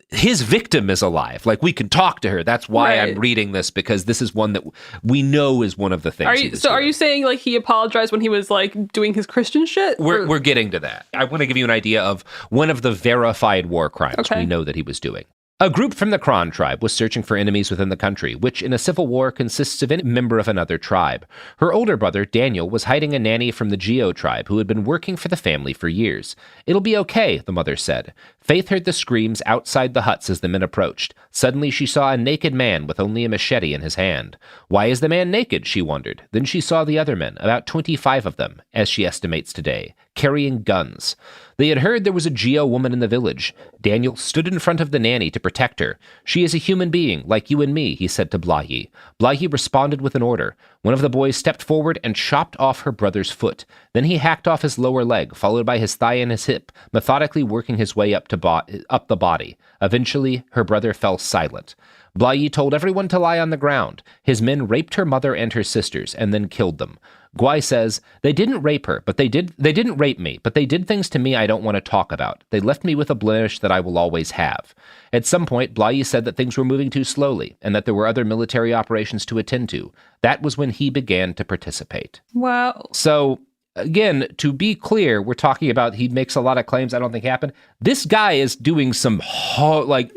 His victim is alive. Like, we can talk to her. That's why I'm reading this, because this is one that we know is one of the things. Are you saying like he apologized when he was like doing his Christian shit? We're getting to that. I want to give you an idea of one of the verified war crimes we know that he was doing. A group from the Kron tribe was searching for enemies within the country, which in a civil war consists of any member of another tribe. Her older brother, Daniel, was hiding a nanny from the Geo tribe who had been working for the family for years. "It'll be okay," the mother said. Faith heard the screams outside the huts as the men approached. Suddenly she saw a naked man with only a machete in his hand. Why is the man naked, she wondered. Then she saw the other men, about 25 of them, as she estimates today, carrying guns. They had heard there was a Geo woman in the village. Daniel stood in front of the nanny to protect her. "She is a human being, like you and me," he said to Blahi. Blahi responded with an order. One of the boys stepped forward and chopped off her brother's foot. Then he hacked off his lower leg, followed by his thigh and his hip, methodically working his way up the body. Eventually, her brother fell silent. Blahi told everyone to lie on the ground. His men raped her mother and her sisters, and then killed them. Guai says, "They didn't rape her, but they didn't rape me, but they did things to me I don't want to talk about. They left me with a blemish that I will always have." At some point, Blahi said that things were moving too slowly, and that there were other military operations to attend to. That was when he began to participate. Wow. So, again, to be clear, we're talking about he makes a lot of claims I don't think happened. This guy is doing some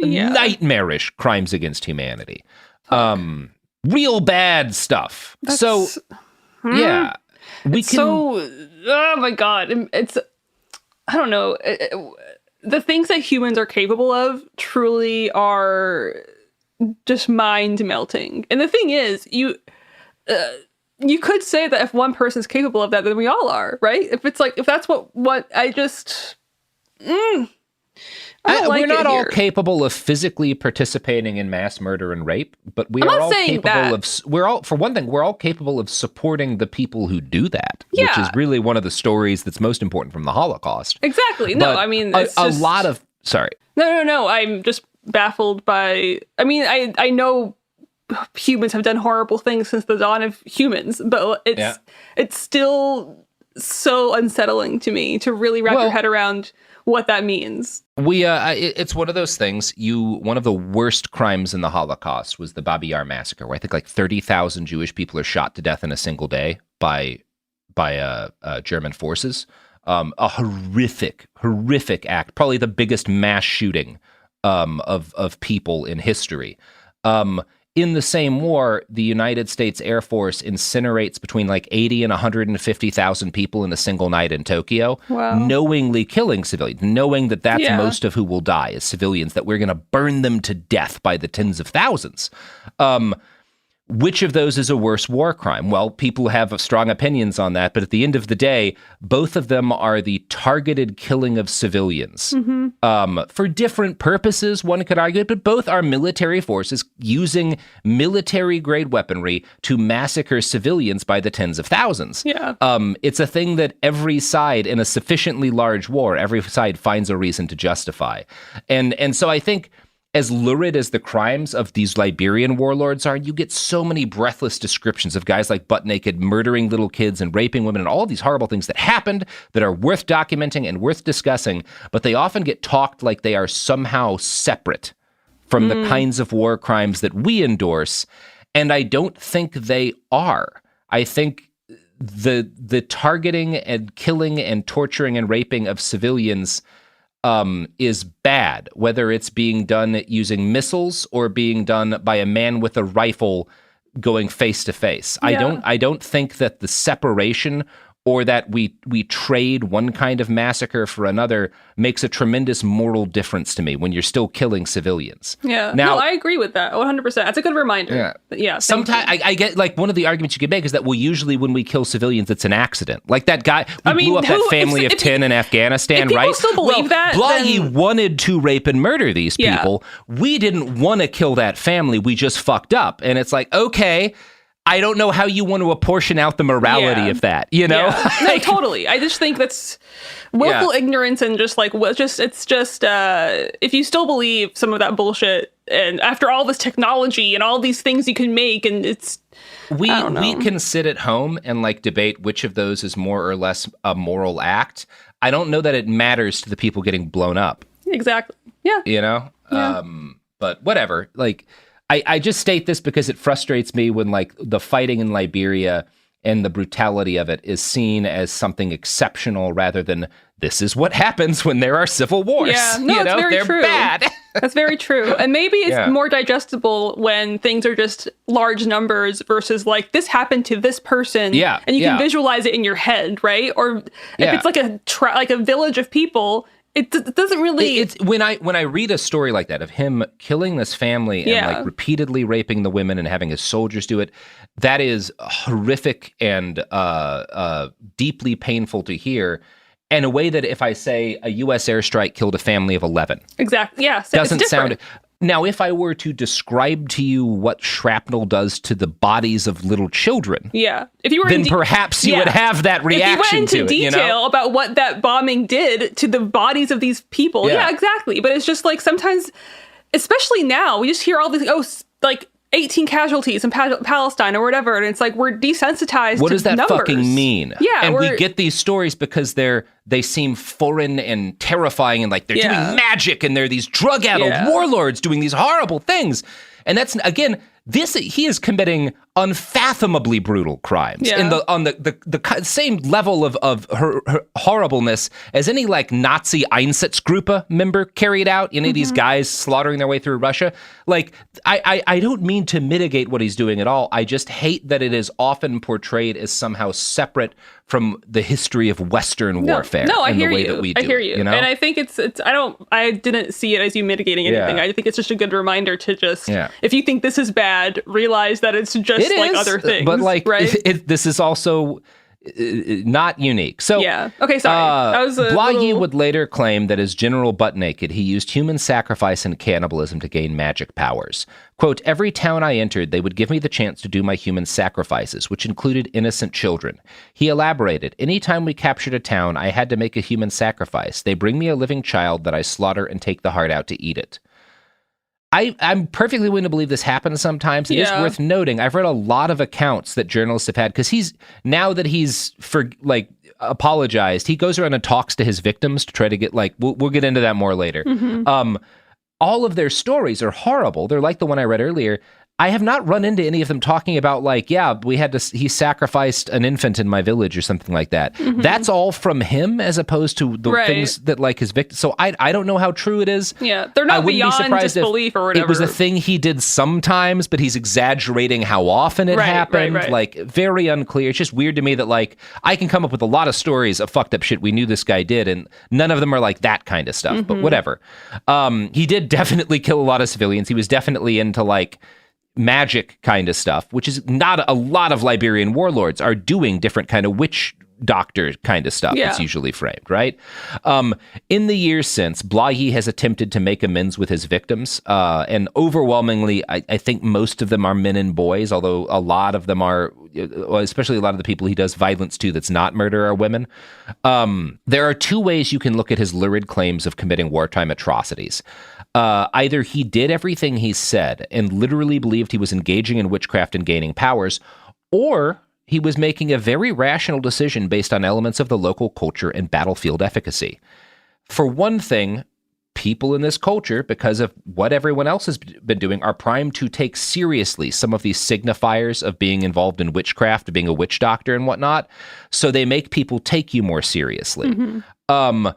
nightmarish crimes against humanity. Real bad stuff. Yeah. Oh my God. I don't know. The things that humans are capable of truly are just mind melting. And the thing is, you could say that if one person's capable of that, then we all are, right? If that's what I just, we're not all capable of physically participating in mass murder and rape, but we are all capable of. For one thing, we're all capable of supporting the people who do that, which is really one of the stories that's most important from the Holocaust. Exactly. No, I mean, sorry. No. I'm just baffled by. I mean, I know humans have done horrible things since the dawn of humans, but it's still so unsettling to me to really wrap your head around what that means. It's one of those things. One of the worst crimes in the Holocaust was the Babi Yar massacre, where I think like 30,000 Jewish people are shot to death in a single day by German forces. A horrific act, probably the biggest mass shooting of people in history. In the same war, the United States Air Force incinerates between like 80 and 150,000 people in a single night in Tokyo, knowingly killing civilians, knowing that that's most of who will die is civilians, that we're going to burn them to death by the tens of thousands. Which of those is a worse war crime? Well, people have strong opinions on that, but at the end of the day, both of them are the targeted killing of civilians. For different purposes, one could argue, but both are military forces using military-grade weaponry to massacre civilians by the tens of thousands. It's a thing that every side in a sufficiently large war, every side finds a reason to justify. And so I think, as lurid as the crimes of these Liberian warlords are, you get so many breathless descriptions of guys like butt naked murdering little kids and raping women and all these horrible things that happened that are worth documenting and worth discussing, but they often get talked like they are somehow separate from the kinds of war crimes that we endorse, and I don't think they are. I think the targeting and killing and torturing and raping of civilians is bad, whether it's being done using missiles or being done by a man with a rifle going face to face. I don't think that the separation or that we trade one kind of massacre for another makes a tremendous moral difference to me when you're still killing civilians. Now, I agree with that 100%. That's a good reminder. Sometimes I get, like, one of the arguments you could make is that, well, usually when we kill civilians, it's an accident. Like that guy, blew up that family of 10 in Afghanistan, right? People still believe that. Blahi wanted to rape and murder these people. We didn't want to kill that family. We just fucked up. And it's like, okay, I don't know how you want to apportion out the morality of that, you know? No, totally. I just think that's willful ignorance and just like, if you still believe some of that bullshit, and after all this technology and all these things you can make, and we can sit at home and like debate which of those is more or less a moral act. I don't know that it matters to the people getting blown up. Exactly. Yeah. You know? Yeah. But whatever. Like, I just state this because it frustrates me when, like, the fighting in Liberia and the brutality of it is seen as something exceptional rather than this is what happens when there are civil wars. Yeah, no, it's very they're true. Bad. That's very true. And maybe it's more digestible when things are just large numbers versus like this happened to this person. Yeah, and you can visualize it in your head, right? Or if it's like a village of people, it doesn't really. It's when I read a story like that of him killing this family and like repeatedly raping the women and having his soldiers do it, that is horrific and deeply painful to hear. In a way that if I say a U.S. airstrike killed a family of 11. Exactly. Yeah. So doesn't sound. Now, if I were to describe to you what shrapnel does to the bodies of little children, if you were then perhaps you would have that reaction if you went into detail about what that bombing did to the bodies of these people. Yeah, exactly. But it's just like sometimes, especially now, we just hear all this, 18 casualties in Palestine or whatever, and it's like we're desensitized to what does that numbers. fucking mean? Yeah, and we get these stories because they seem foreign and terrifying, and like they're doing magic, and they're these drug-addled warlords doing these horrible things. And that's, again, he is committing unfathomably brutal crimes on the same level of her horribleness as any like Nazi Einsatzgruppe member carried out. These guys slaughtering their way through Russia. Like I don't mean to mitigate what he's doing at all. I just hate that it is often portrayed as somehow separate from the history of Western warfare. No, I hear the way you. That we do I hear you. You know? And I think I didn't see it as you mitigating anything. I think it's just a good reminder to just, if you think this is bad, realize that it's just other things. But like, right? This is also not unique. So okay, sorry. Blahyi would later claim that as General Buttnaked, he used human sacrifice and cannibalism to gain magic powers. Quote, every town I entered, they would give me the chance to do my human sacrifices, which included innocent children. He elaborated, anytime we captured a town, I had to make a human sacrifice. They bring me a living child that I slaughter and take the heart out to eat it. I'm perfectly willing to believe this happens sometimes. It is worth noting. I've read a lot of accounts that journalists have had because now that he's apologized, he goes around and talks to his victims to try to get we'll get into that more later. Mm-hmm. All of their stories are horrible. They're like the one I read earlier. I have not run into any of them talking about he sacrificed an infant in my village or something like that. Mm-hmm. That's all from him as opposed to the things that his victim. So I don't know how true it is. Yeah, they're not beyond disbelief or whatever. It was a thing he did sometimes, but he's exaggerating how often it happened. Right. Very unclear. It's just weird to me that I can come up with a lot of stories of fucked up shit we knew this guy did, and none of them are like that kind of stuff. Mm-hmm. But whatever. He did definitely kill a lot of civilians. He was definitely into magic kind of stuff, which is not a lot of Liberian warlords are doing different kind of witch doctor kind of stuff. It's usually framed, right? In the years since, Blahyi has attempted to make amends with his victims, and overwhelmingly, I think most of them are men and boys, although a lot of them are, especially a lot of the people he does violence to that's not murder are women. There are two ways you can look at his lurid claims of committing wartime atrocities. Either he did everything he said and literally believed he was engaging in witchcraft and gaining powers, or he was making a very rational decision based on elements of the local culture and battlefield efficacy. For one thing, people in this culture, because of what everyone else has been doing, are primed to take seriously some of these signifiers of being involved in witchcraft, being a witch doctor and whatnot, so they make people take you more seriously. Mm-hmm.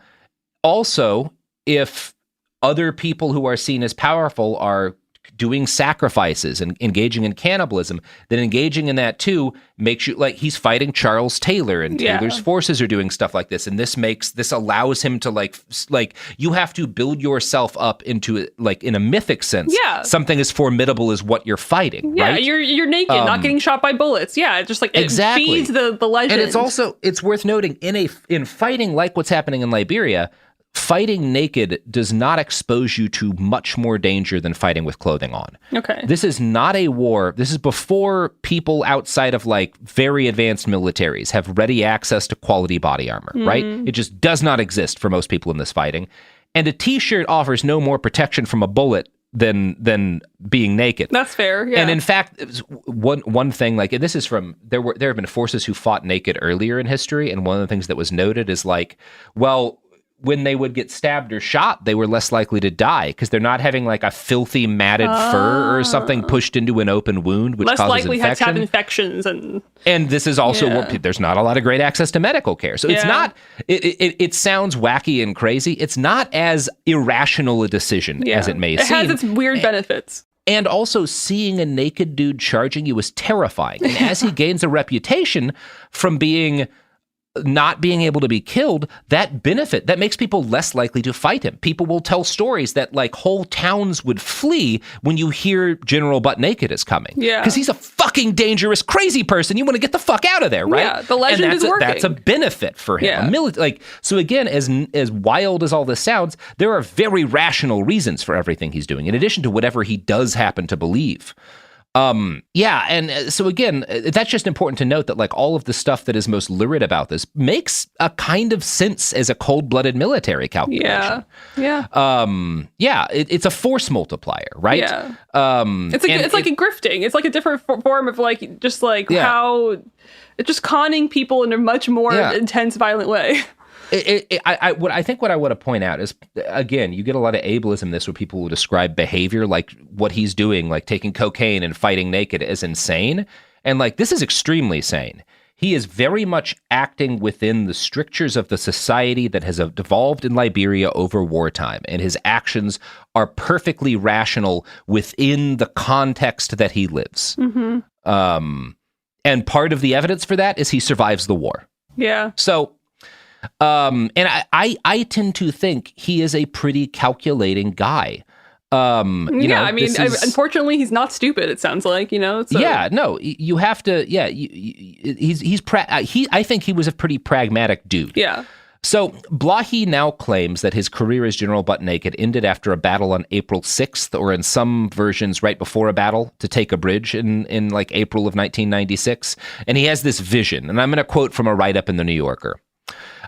Also, if other people who are seen as powerful are doing sacrifices and engaging in cannibalism, then engaging in that too makes you he's fighting Charles Taylor, and Taylor's forces are doing stuff like this, and this allows him to you have to build yourself up into in a mythic sense, something as formidable as what you're fighting. Yeah, right? you're naked, not getting shot by bullets. Yeah, just it feeds the legend. And it's worth noting in fighting like what's happening in Liberia. Fighting naked does not expose you to much more danger than fighting with clothing on. Okay. This is not a war. This is before people outside of very advanced militaries have ready access to quality body armor, right? It just does not exist for most people in this fighting. And a t-shirt offers no more protection from a bullet than being naked. That's fair. Yeah. And in fact, one thing and this is from there have been forces who fought naked earlier in history, and one of the things that was noted is when they would get stabbed or shot, they were less likely to die because they're not having like a filthy matted fur or something pushed into an open wound, which less causes likely infection. To have infections. And this is also where there's not a lot of great access to medical care. So it's not, it sounds wacky and crazy. It's not as irrational a decision as it may seem. It has its weird benefits. And also seeing a naked dude charging you is terrifying. And as he gains a reputation from not being able to be killed, that makes people less likely to fight him. People will tell stories that like whole towns would flee when you hear General Butt Naked is coming. Yeah. Because he's a fucking dangerous, crazy person. You want to get the fuck out of there, right? Yeah, the legend is working. That's a benefit for him. Yeah. So again, as wild as all this sounds, there are very rational reasons for everything he's doing, in addition to whatever he does happen to believe. And so again, that's just important to note that like all of the stuff that is most lurid about this makes a kind of sense as a cold-blooded military calculation. It's a force multiplier, right? Yeah. It's like a grifting. It's like a different form of like just like how it's just conning people in a much more intense, violent way. What I want to point out is, again, you get a lot of ableism in this where people will describe behavior like what he's doing, like taking cocaine and fighting naked, as insane. And like, this is extremely sane. He is very much acting within the strictures of the society that has evolved in Liberia over wartime. And his actions are perfectly rational within the context that he lives. Mm-hmm. And part of the evidence for that is he survives the war. Yeah. So... and I tend to think he is a pretty calculating guy. Unfortunately, he's not stupid. It sounds like, So. Yeah, no, you have to. Yeah, I think he was a pretty pragmatic dude. Yeah. So Blahi now claims that his career as General Butt Naked ended after a battle on April 6th, or in some versions right before a battle to take a bridge in like April of 1996. And he has this vision, and I'm going to quote from a write-up in the New Yorker.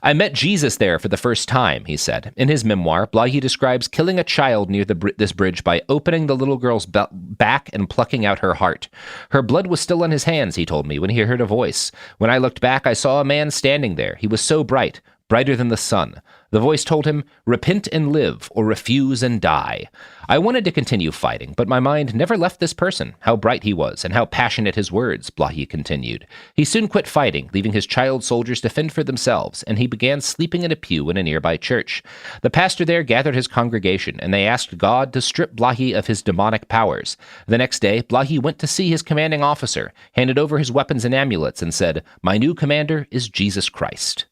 I met Jesus there for the first time, he said. In his memoir, Blahi describes killing a child near this bridge by opening the little girl's back and plucking out her heart. Her blood was still on his hands, he told me, when he heard a voice. When I looked back, I saw a man standing there. He was so bright, brighter than the sun. The voice told him, repent and live, or refuse and die. I wanted to continue fighting, but my mind never left this person, how bright he was, and how passionate his words, Blahi continued. He soon quit fighting, leaving his child soldiers to fend for themselves, and he began sleeping in a pew in a nearby church. The pastor there gathered his congregation, and they asked God to strip Blahi of his demonic powers. The next day, Blahi went to see his commanding officer, handed over his weapons and amulets, and said, my new commander is Jesus Christ.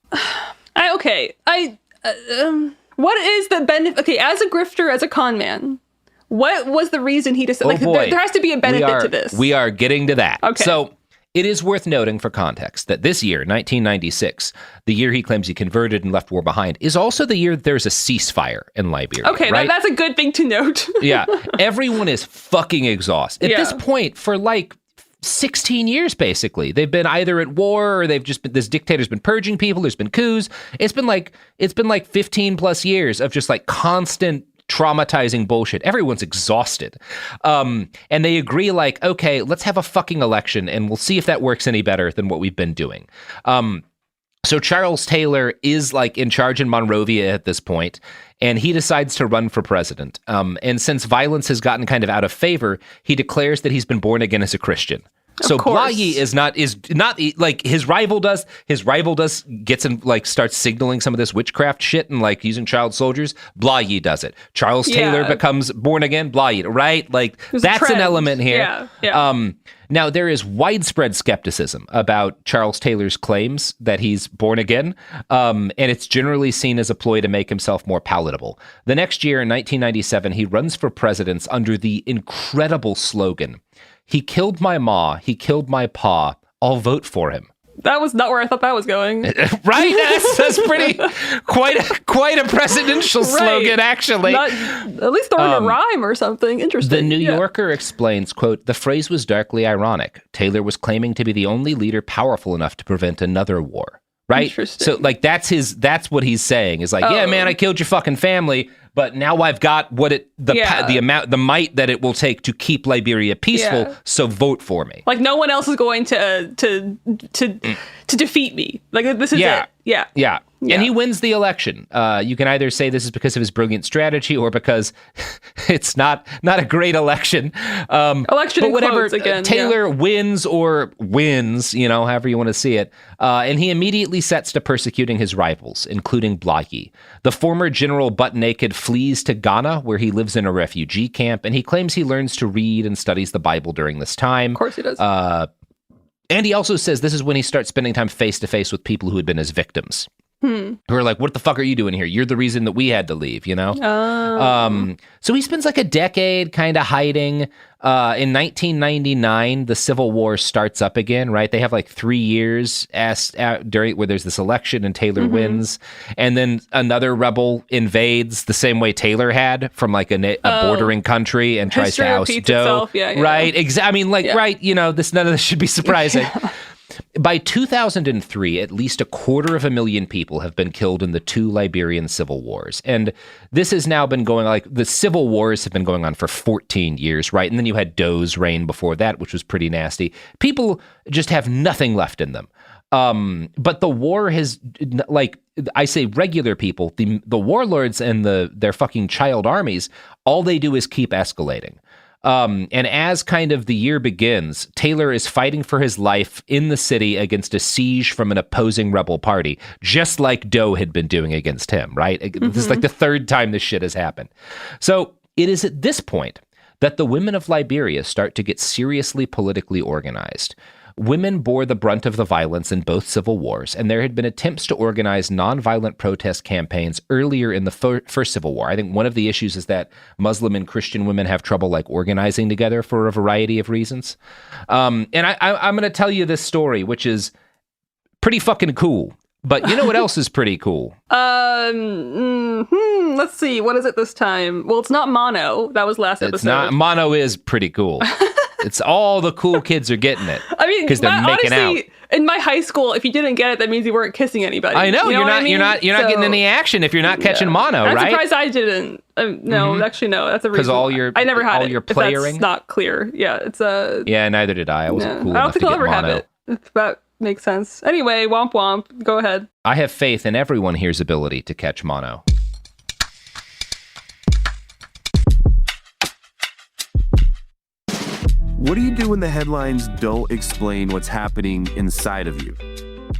What is the benefit? Okay, as a grifter, as a con man, what was the reason he decided? There has to be a benefit to this. We are getting to that. Okay. So it is worth noting for context that this year, 1996, the year he claims he converted and left war behind, is also the year there's a ceasefire in Liberia. Okay, right? That's a good thing to note. Yeah, everyone is fucking exhausted. At this point, for like 16 years, basically. They've been either at war or this dictator's been purging people. There's been coups. It's been like 15 plus years of just like constant traumatizing bullshit. Everyone's exhausted. And they agree like, okay, let's have a fucking election and we'll see if that works any better than what we've been doing. So Charles Taylor is like in charge in Monrovia at this point, and he decides to run for president. And since violence has gotten kind of out of favor, he declares that he's been born again as a Christian. So Blahi is not like his rival does. His rival gets in like starts signaling some of this witchcraft shit and like using child soldiers. Blahi does it. Charles Taylor becomes born again. Blahi, right? Like that's an element here. Yeah. Now there is widespread skepticism about Charles Taylor's claims that he's born again, and it's generally seen as a ploy to make himself more palatable. The next year, in 1997, he runs for president under the incredible slogan, "He killed my ma, he killed my pa, I'll vote for him." That was not where I thought that was going. Right? That's pretty, quite a presidential slogan, actually. At least throwing a rhyme or something. Interesting. The New Yorker explains, quote, "The phrase was darkly ironic. Taylor was claiming to be the only leader powerful enough to prevent another war." Right? So like that's what he's saying is like, yeah, man, I killed your fucking family, but now I've got the might that it will take to keep Liberia peaceful. So vote for me. Like no one else is going to defeat me. Like this is it. Yeah. Yeah. And he wins the election. You can either say this is because of his brilliant strategy or because it's not a great election. Election but in whatever, quotes again. Taylor wins, however you want to see it. And he immediately sets to persecuting his rivals, including Blaikie. The former general butt naked flees to Ghana, where he lives in a refugee camp, and he claims he learns to read and studies the Bible during this time. Of course he does. And he also says this is when he starts spending time face to face with people who had been his victims. Who are like, what the fuck are you doing here? You're the reason that we had to leave, you know? So he spends like a decade kind of hiding. In 1999, the Civil War starts up again, right? They have like 3 years during where there's this election and Taylor wins. And then another rebel invades the same way Taylor had from like a bordering country and tries to oust Doe. Right? Right. You know, none of this should be surprising. By 2003, at least 250,000 people have been killed in the 2 Liberian Civil Wars. And this has now been going, the Civil Wars have been going on for 14 years, right? And then you had Doe's reign before that, which was pretty nasty. People just have nothing left in them. But the war has, I say regular people, the warlords and their fucking child armies, all they do is keep escalating. And as kind of the year begins, Taylor is fighting for his life in the city against a siege from an opposing rebel party, just like Doe had been doing against him, right? This is like the 3rd time this shit has happened. So it is at this point that the women of Liberia start to get seriously politically organized. Women bore the brunt of the violence in both civil wars, and there had been attempts to organize nonviolent protest campaigns earlier in the first Civil War. I think one of the issues is that Muslim and Christian women have trouble organizing together for a variety of reasons. And I'm going to tell you this story, which is pretty fucking cool. But you know what else is pretty cool? Let's see. What is it this time? Well, it's not mono. That was last episode. It's not. Mono is pretty cool. It's all the cool kids are getting it. I mean, because they're making out. In my high school, if you didn't get it, that means you weren't kissing anybody. I know, you're not getting any action if you're not catching mono, right? I'm surprised I didn't. No, actually, no. That's a reason. Because I never had all your playering. That's not clear. Yeah, it's a. Yeah, neither did I. I wasn't cool I don't enough think to I'll get ever mono. have it. If that makes sense. Anyway, womp womp. Go ahead. I have faith in everyone here's ability to catch mono. What do you do when the headlines don't explain what's happening inside of you?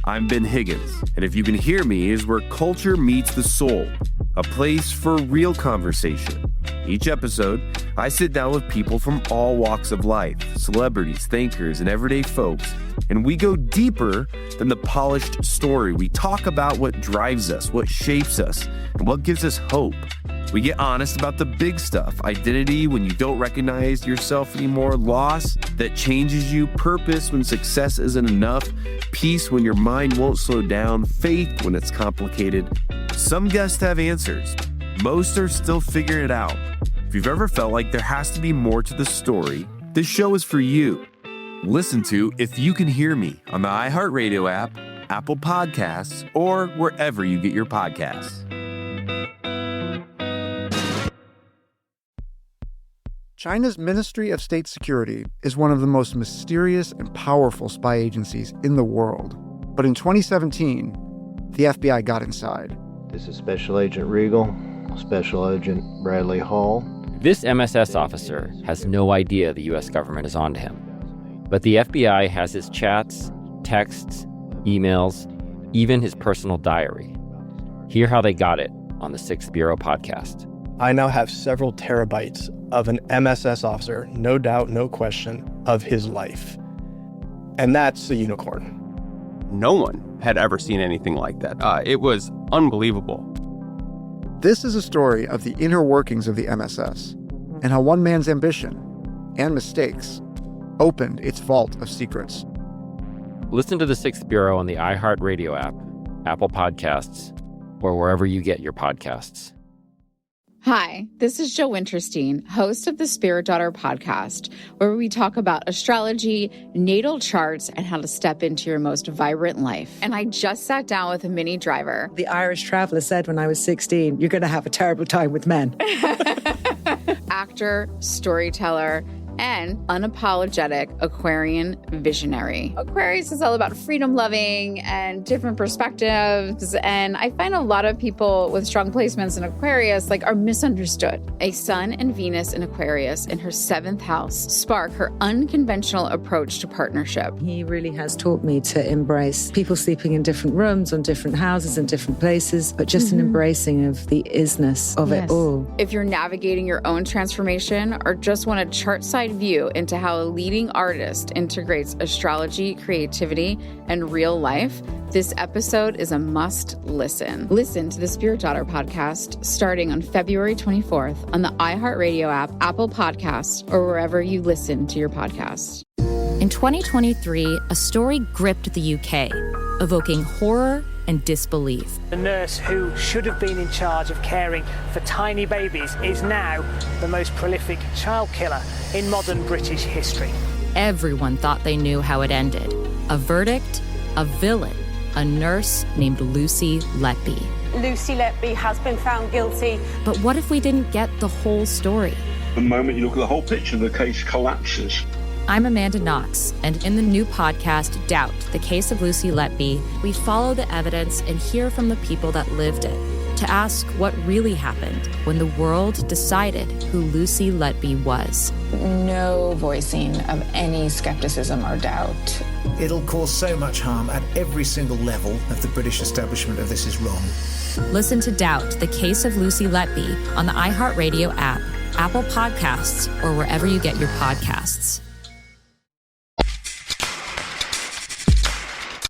I'm Ben Higgins, and if you can hear me, is where culture meets the soul, a place for real conversation. Each episode, I sit down with people from all walks of life, celebrities, thinkers, and everyday folks, and we go deeper than the polished story. We talk about what drives us, what shapes us, and what gives us hope. We get honest about the big stuff, identity when you don't recognize yourself anymore, loss that changes you, purpose when success isn't enough, peace when your mind won't slow down, faith when it's complicated. Some guests have answers. Most are still figuring it out. If you've ever felt like there has to be more to the story, this show is for you. Listen to If You Can Hear Me on the iHeartRadio app, Apple Podcasts, or wherever you get your podcasts. China's Ministry of State Security is one of the most mysterious and powerful spy agencies in the world. But in 2017, the FBI got inside. This is Special Agent Regal, Special Agent Bradley Hall. This MSS officer has no idea the U.S. government is onto him. But the FBI has his chats, texts, emails, even his personal diary. Hear how they got it on the 6th Bureau podcast. I now have several terabytes of an MSS officer, no doubt, no question, of his life. And that's a unicorn. No one had ever seen anything like that. It was unbelievable. This is a story of the inner workings of the MSS and how one man's ambition and mistakes opened its vault of secrets. Listen to the 6th Bureau on the iHeartRadio app, Apple Podcasts, or wherever you get your podcasts. Hi, this is Jo Winterstein, host of the Spirit Daughter podcast, where we talk about astrology, natal charts, and how to step into your most vibrant life. And I just sat down with a Minnie Driver. The Irish traveler said when I was 16, you're going to have a terrible time with men. Actor, storyteller, and unapologetic Aquarian visionary. Aquarius is all about freedom loving and different perspectives. And I find a lot of people with strong placements in Aquarius are misunderstood. A Sun and Venus in Aquarius in her 7th house spark her unconventional approach to partnership. He really has taught me to embrace people sleeping in different rooms, on different houses, in different places, but just an embracing of the isness of it all. If you're navigating your own transformation or just want a chart-side view into how a leading artist integrates astrology, creativity, and real life, this episode is a must listen. Listen to the Spirit Daughter podcast starting on February 24th on the iHeartRadio app, Apple Podcasts, or wherever you listen to your podcasts. In 2023, a story gripped the UK, evoking horror and disbelief. The nurse who should have been in charge of caring for tiny babies is now the most prolific child killer in modern British history. Everyone thought they knew how it ended. A verdict, a villain, a nurse named Lucy Letby. Lucy Letby has been found guilty. But what if we didn't get the whole story? The moment you look at the whole picture, the case collapses. I'm Amanda Knox, and in the new podcast, Doubt, the Case of Lucy Letby, we follow the evidence and hear from the people that lived it to ask what really happened when the world decided who Lucy Letby was. No voicing of any skepticism or doubt. It'll cause so much harm at every single level of the British establishment of this is wrong. Listen to Doubt, the Case of Lucy Letby on the iHeartRadio app, Apple Podcasts, or wherever you get your podcasts.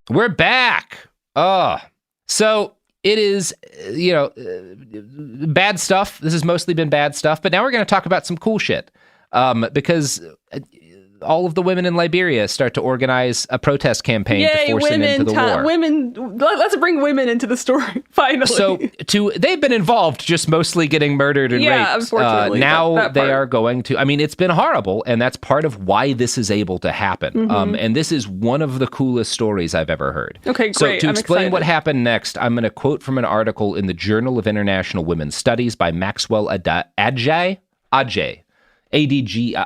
We're back. So it is, bad stuff. This has mostly been bad stuff, but now we're going to talk about some cool shit. Because all of the women in Liberia start to organize a protest campaign to force them into the war. Let's bring women into the story, finally. So they've been involved, just mostly getting murdered and raped. Unfortunately. Now they are going to, it's been horrible, and that's part of why this is able to happen. And this is one of the coolest stories I've ever heard. Okay, great. So to I'm explain excited. what happened next, I'm going to quote from an article in the Journal of International Women's Studies by Maxwell Adjei, ADJEI.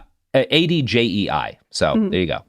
So there you go.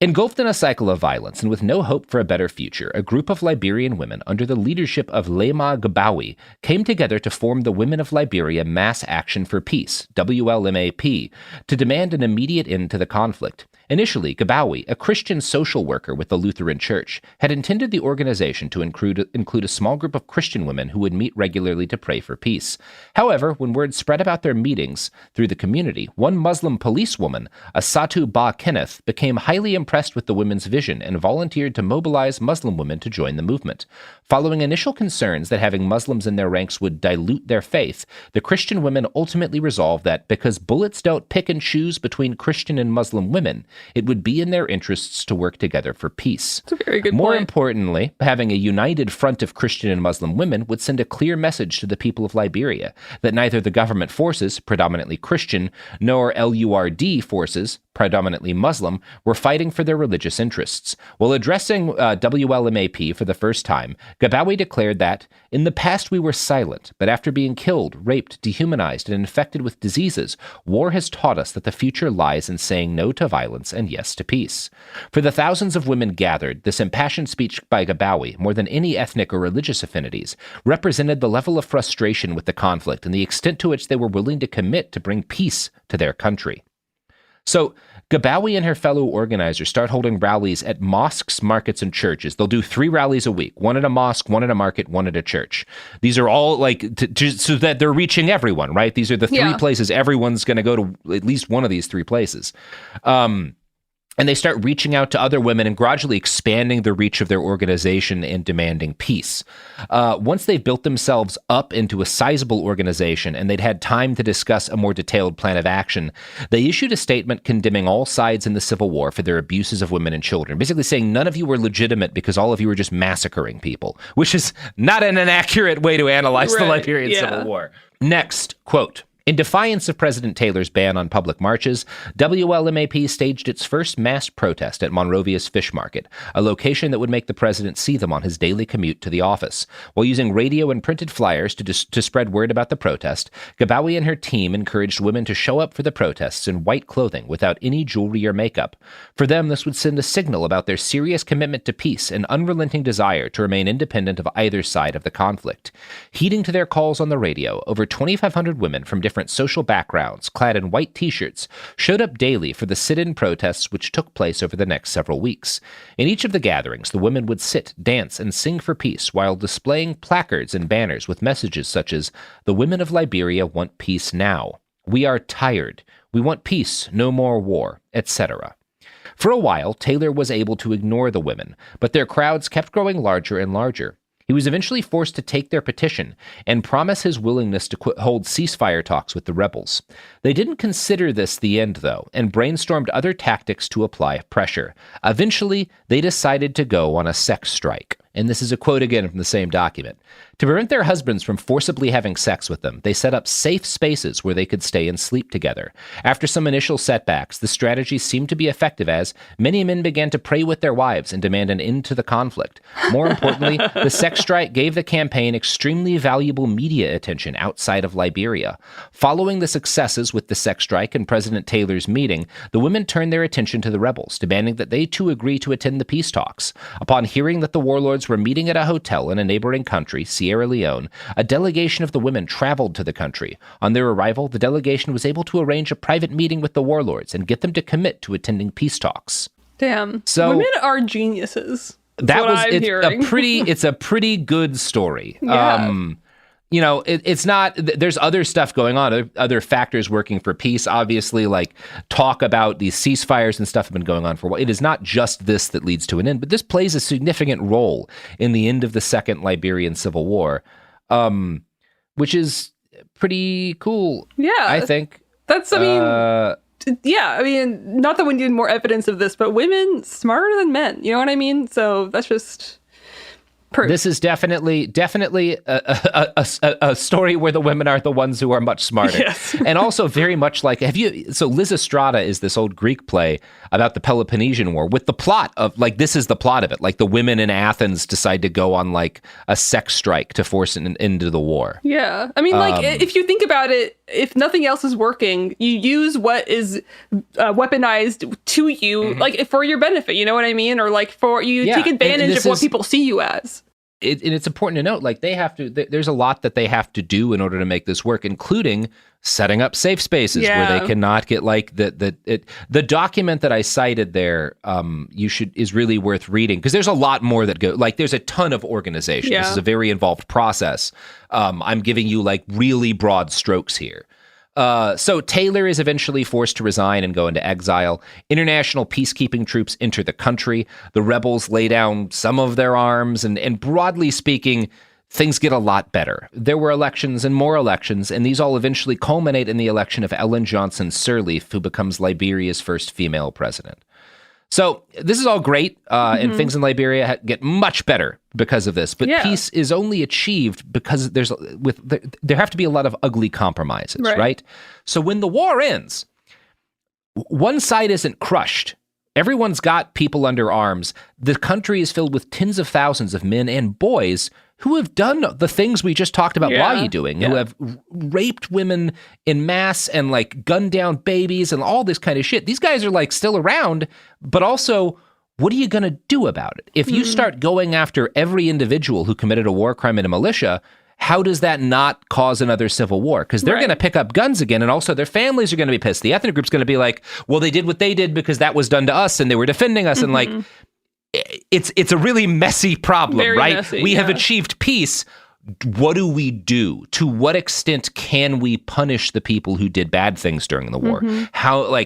Engulfed in a cycle of violence and with no hope for a better future, a group of Liberian women under the leadership of Lema Gabawi came together to form the Women of Liberia Mass Action for Peace, WLMAP, to demand an immediate end to the conflict. Initially, Gabawi, a Christian social worker with the Lutheran Church, had intended the organization to include a small group of Christian women who would meet regularly to pray for peace. However, when word spread about their meetings through the community, one Muslim policewoman, Asatu Ba Kenneth, became highly impressed with the women's vision and volunteered to mobilize Muslim women to join the movement. Following initial concerns that having Muslims in their ranks would dilute their faith, the Christian women ultimately resolved that because bullets don't pick and choose between Christian and Muslim women, it would be in their interests to work together for peace. That's a very good More point. importantly, having a united front of Christian and Muslim women would send a clear message to the people of Liberia that neither the government forces, predominantly Christian, nor LURD forces, predominantly Muslim, were fighting for their religious interests. While addressing WLMAP for the first time, Gabawi declared that, "In the past we were silent, but after being killed, raped, dehumanized, and infected with diseases, war has taught us that the future lies in saying no to violence and yes to peace." For the thousands of women gathered, this impassioned speech by Gabawi, more than any ethnic or religious affinities, represented the level of frustration with the conflict and the extent to which they were willing to commit to bring peace to their country. So, Gabawi and her fellow organizers start holding rallies at mosques, markets, and churches. They'll do 3 rallies a week, one at a mosque, one at a market, one at a church. These are all so that they're reaching everyone, right? These are the 3 places everyone's going to go to, at least one of these 3 places. And they start reaching out to other women and gradually expanding the reach of their organization and demanding peace. Once they've built themselves up into a sizable organization and they'd had time to discuss a more detailed plan of action, they issued a statement condemning all sides in the Civil War for their abuses of women and children, basically saying none of you were legitimate because all of you were just massacring people, which is not an inaccurate way to analyze the Liberian Civil War. Next, quote, In defiance of President Taylor's ban on public marches, WLMAP staged its first mass protest at Monrovia's Fish Market, a location that would make the president see them on his daily commute to the office. While using radio and printed flyers to spread word about the protest, Gabawi and her team encouraged women to show up for the protests in white clothing without any jewelry or makeup. For them, this would send a signal about their serious commitment to peace and unrelenting desire to remain independent of either side of the conflict. Heeding to their calls on the radio, over 2,500 women from different social backgrounds, clad in white t-shirts, showed up daily for the sit-in protests which took place over the next several weeks. In each of the gatherings, the women would sit, dance, and sing for peace while displaying placards and banners with messages such as, "The women of Liberia want peace now," "We are tired," "We want peace, no more war," etc. For a while, Taylor was able to ignore the women, but their crowds kept growing larger and larger. He was eventually forced to take their petition and promise his willingness to hold ceasefire talks with the rebels. They didn't consider this the end, though, and brainstormed other tactics to apply pressure. Eventually, they decided to go on a sex strike. And this is a quote again from the same document. To prevent their husbands from forcibly having sex with them, they set up safe spaces where they could stay and sleep together. After some initial setbacks, the strategy seemed to be effective as many men began to pray with their wives and demand an end to the conflict. More importantly, the sex strike gave the campaign extremely valuable media attention outside of Liberia. Following the successes with the sex strike and President Taylor's meeting, the women turned their attention to the rebels, demanding that they too agree to attend the peace talks. Upon hearing that the warlords were meeting at a hotel in a neighboring country, Sierra Leone, a delegation of the women traveled to the country. On their arrival, the delegation was able to arrange a private meeting with the warlords and get them to commit to attending peace talks. Damn. So women are geniuses. It's a pretty good story. Yeah. It's not, there's other stuff going on, other factors working for peace. Obviously, like talk about these ceasefires and stuff have been going on for a while. It is not just this that leads to an end, but this plays a significant role in the end of the Second Liberian Civil War, which is pretty cool. Yeah. I think. Not that we need more evidence of this, but women smarter than men. You know what I mean? So that's just proof. This is definitely a story where the women are the ones who are much smarter. Yes. And also very much like, Lysistrata is this old Greek play about the Peloponnesian War with the plot of, like, this is the plot of it. Like, the women in Athens decide to go on, like, a sex strike to force an end to the war. Yeah. I mean, if you think about it, if nothing else is working, you use what is weaponized to you, like, for your benefit, you know what I mean? Or, like, take advantage of what people see you as. And it's important to note, like, there's a lot that they have to do in order to make this work, including setting up safe spaces where they cannot get, like, the document that I cited there. Is really worth reading because there's a lot more that go. Like, there's a ton of organization. Yeah. This is a very involved process. I'm giving you, like, really broad strokes here. So Taylor is eventually forced to resign and go into exile. International peacekeeping troops enter the country. The rebels lay down some of their arms, and broadly speaking, things get a lot better. There were elections and more elections, and these all eventually culminate in the election of Ellen Johnson Sirleaf, who becomes Liberia's first female president. So this is all great, and things in Liberia get much better because of this. But peace is only achieved because there have to be a lot of ugly compromises, right? So when the war ends, one side isn't crushed. Everyone's got people under arms. The country is filled with tens of thousands of men and boys who have done the things we just talked about Why doing, who have raped women in mass and, like, gunned down babies and all this kind of shit. These guys are, like, still around, but also, what are you going to do about it? If you start going after every individual who committed a war crime in a militia, how does that not cause another civil war? Because they're going to pick up guns again, and also their families are going to be pissed. The ethnic group's going to be like, well, they did what they did because that was done to us, and they were defending us, and, like, it's a really messy problem, Very right? Messy, we have achieved peace. What do we do? To what extent can we punish the people who did bad things during the war? How?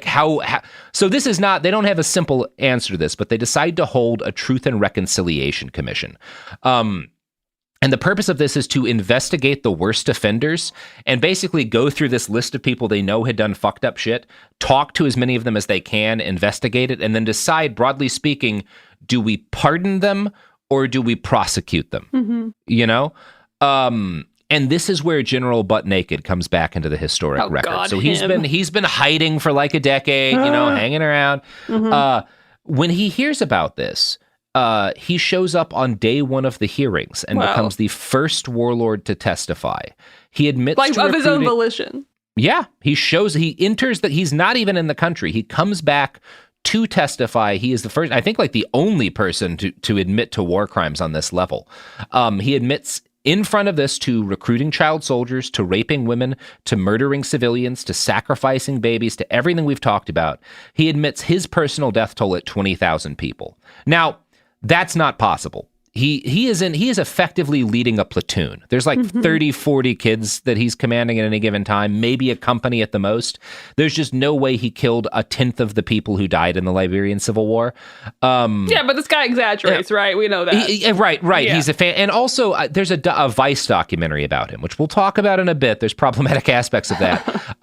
So this is not, they don't have a simple answer to this, but they decide to hold a Truth and Reconciliation Commission. And the purpose of this is to investigate the worst offenders and basically go through this list of people they know had done fucked up shit, talk to as many of them as they can, investigate it, and then decide, broadly speaking, do we pardon them or do we prosecute them? You know? And this is where General Butt Naked comes back into the historic record. God, so he's been hiding for like a decade, hanging around. When he hears about this, he shows up on day one of the hearings and becomes the first warlord to testify. He admits to of his own volition. Yeah, he enters that he's not even in the country. He comes back to testify. He is the first, I think, like the only person to admit to war crimes on this level. He admits in front of this to recruiting child soldiers, to raping women, to murdering civilians, to sacrificing babies, to everything we've talked about. He admits his personal death toll at 20,000 people. Now, that's not possible. He is effectively leading a platoon. There's like 30, 40 kids that he's commanding at any given time, maybe a company at the most. There's just no way he killed a tenth of the people who died in the Liberian Civil War. Yeah, but this guy exaggerates, right? We know that. Right. Yeah. He's a fan. And also, there's a Vice documentary about him, which we'll talk about in a bit. There's problematic aspects of that.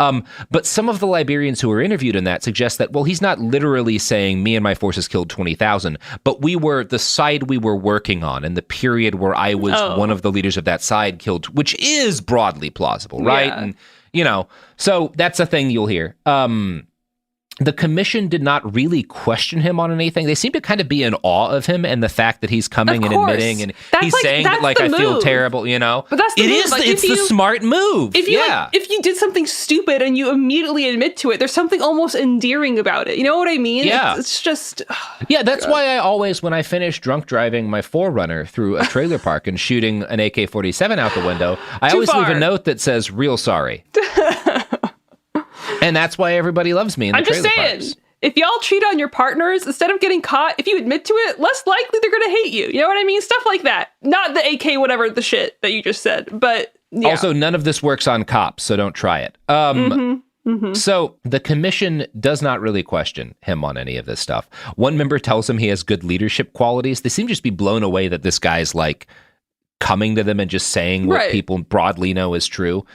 But some of the Liberians who were interviewed in that suggest that, well, he's not literally saying me and my forces killed 20,000, but the side we were working on in the period where I was one of the leaders of that side killed, which is broadly plausible, right? Yeah. And, so that's a thing you'll hear. The commission did not really question him on anything. They seem to kind of be in awe of him and the fact that he's coming and admitting, and he's saying that, like, I feel terrible, But that's the move. It's the smart move. If you did something stupid and you immediately admit to it, there's something almost endearing about it. You know what I mean? Yeah. It's just... Yeah, that's why I always, when I finish drunk driving my 4Runner through a trailer park and shooting an AK-47 out the window, I always leave a note that says, real sorry. And that's why everybody loves me in the trailer parks. I'm just saying, if y'all cheat on your partners, instead of getting caught, if you admit to it, less likely they're going to hate you. You know what I mean? Stuff like that. Not the AK, whatever the shit that you just said. But yeah. Also, none of this works on cops, so don't try it. So the commission does not really question him on any of this stuff. One member tells him he has good leadership qualities. They seem to just be blown away that this guy's like coming to them and just saying what people broadly know is true.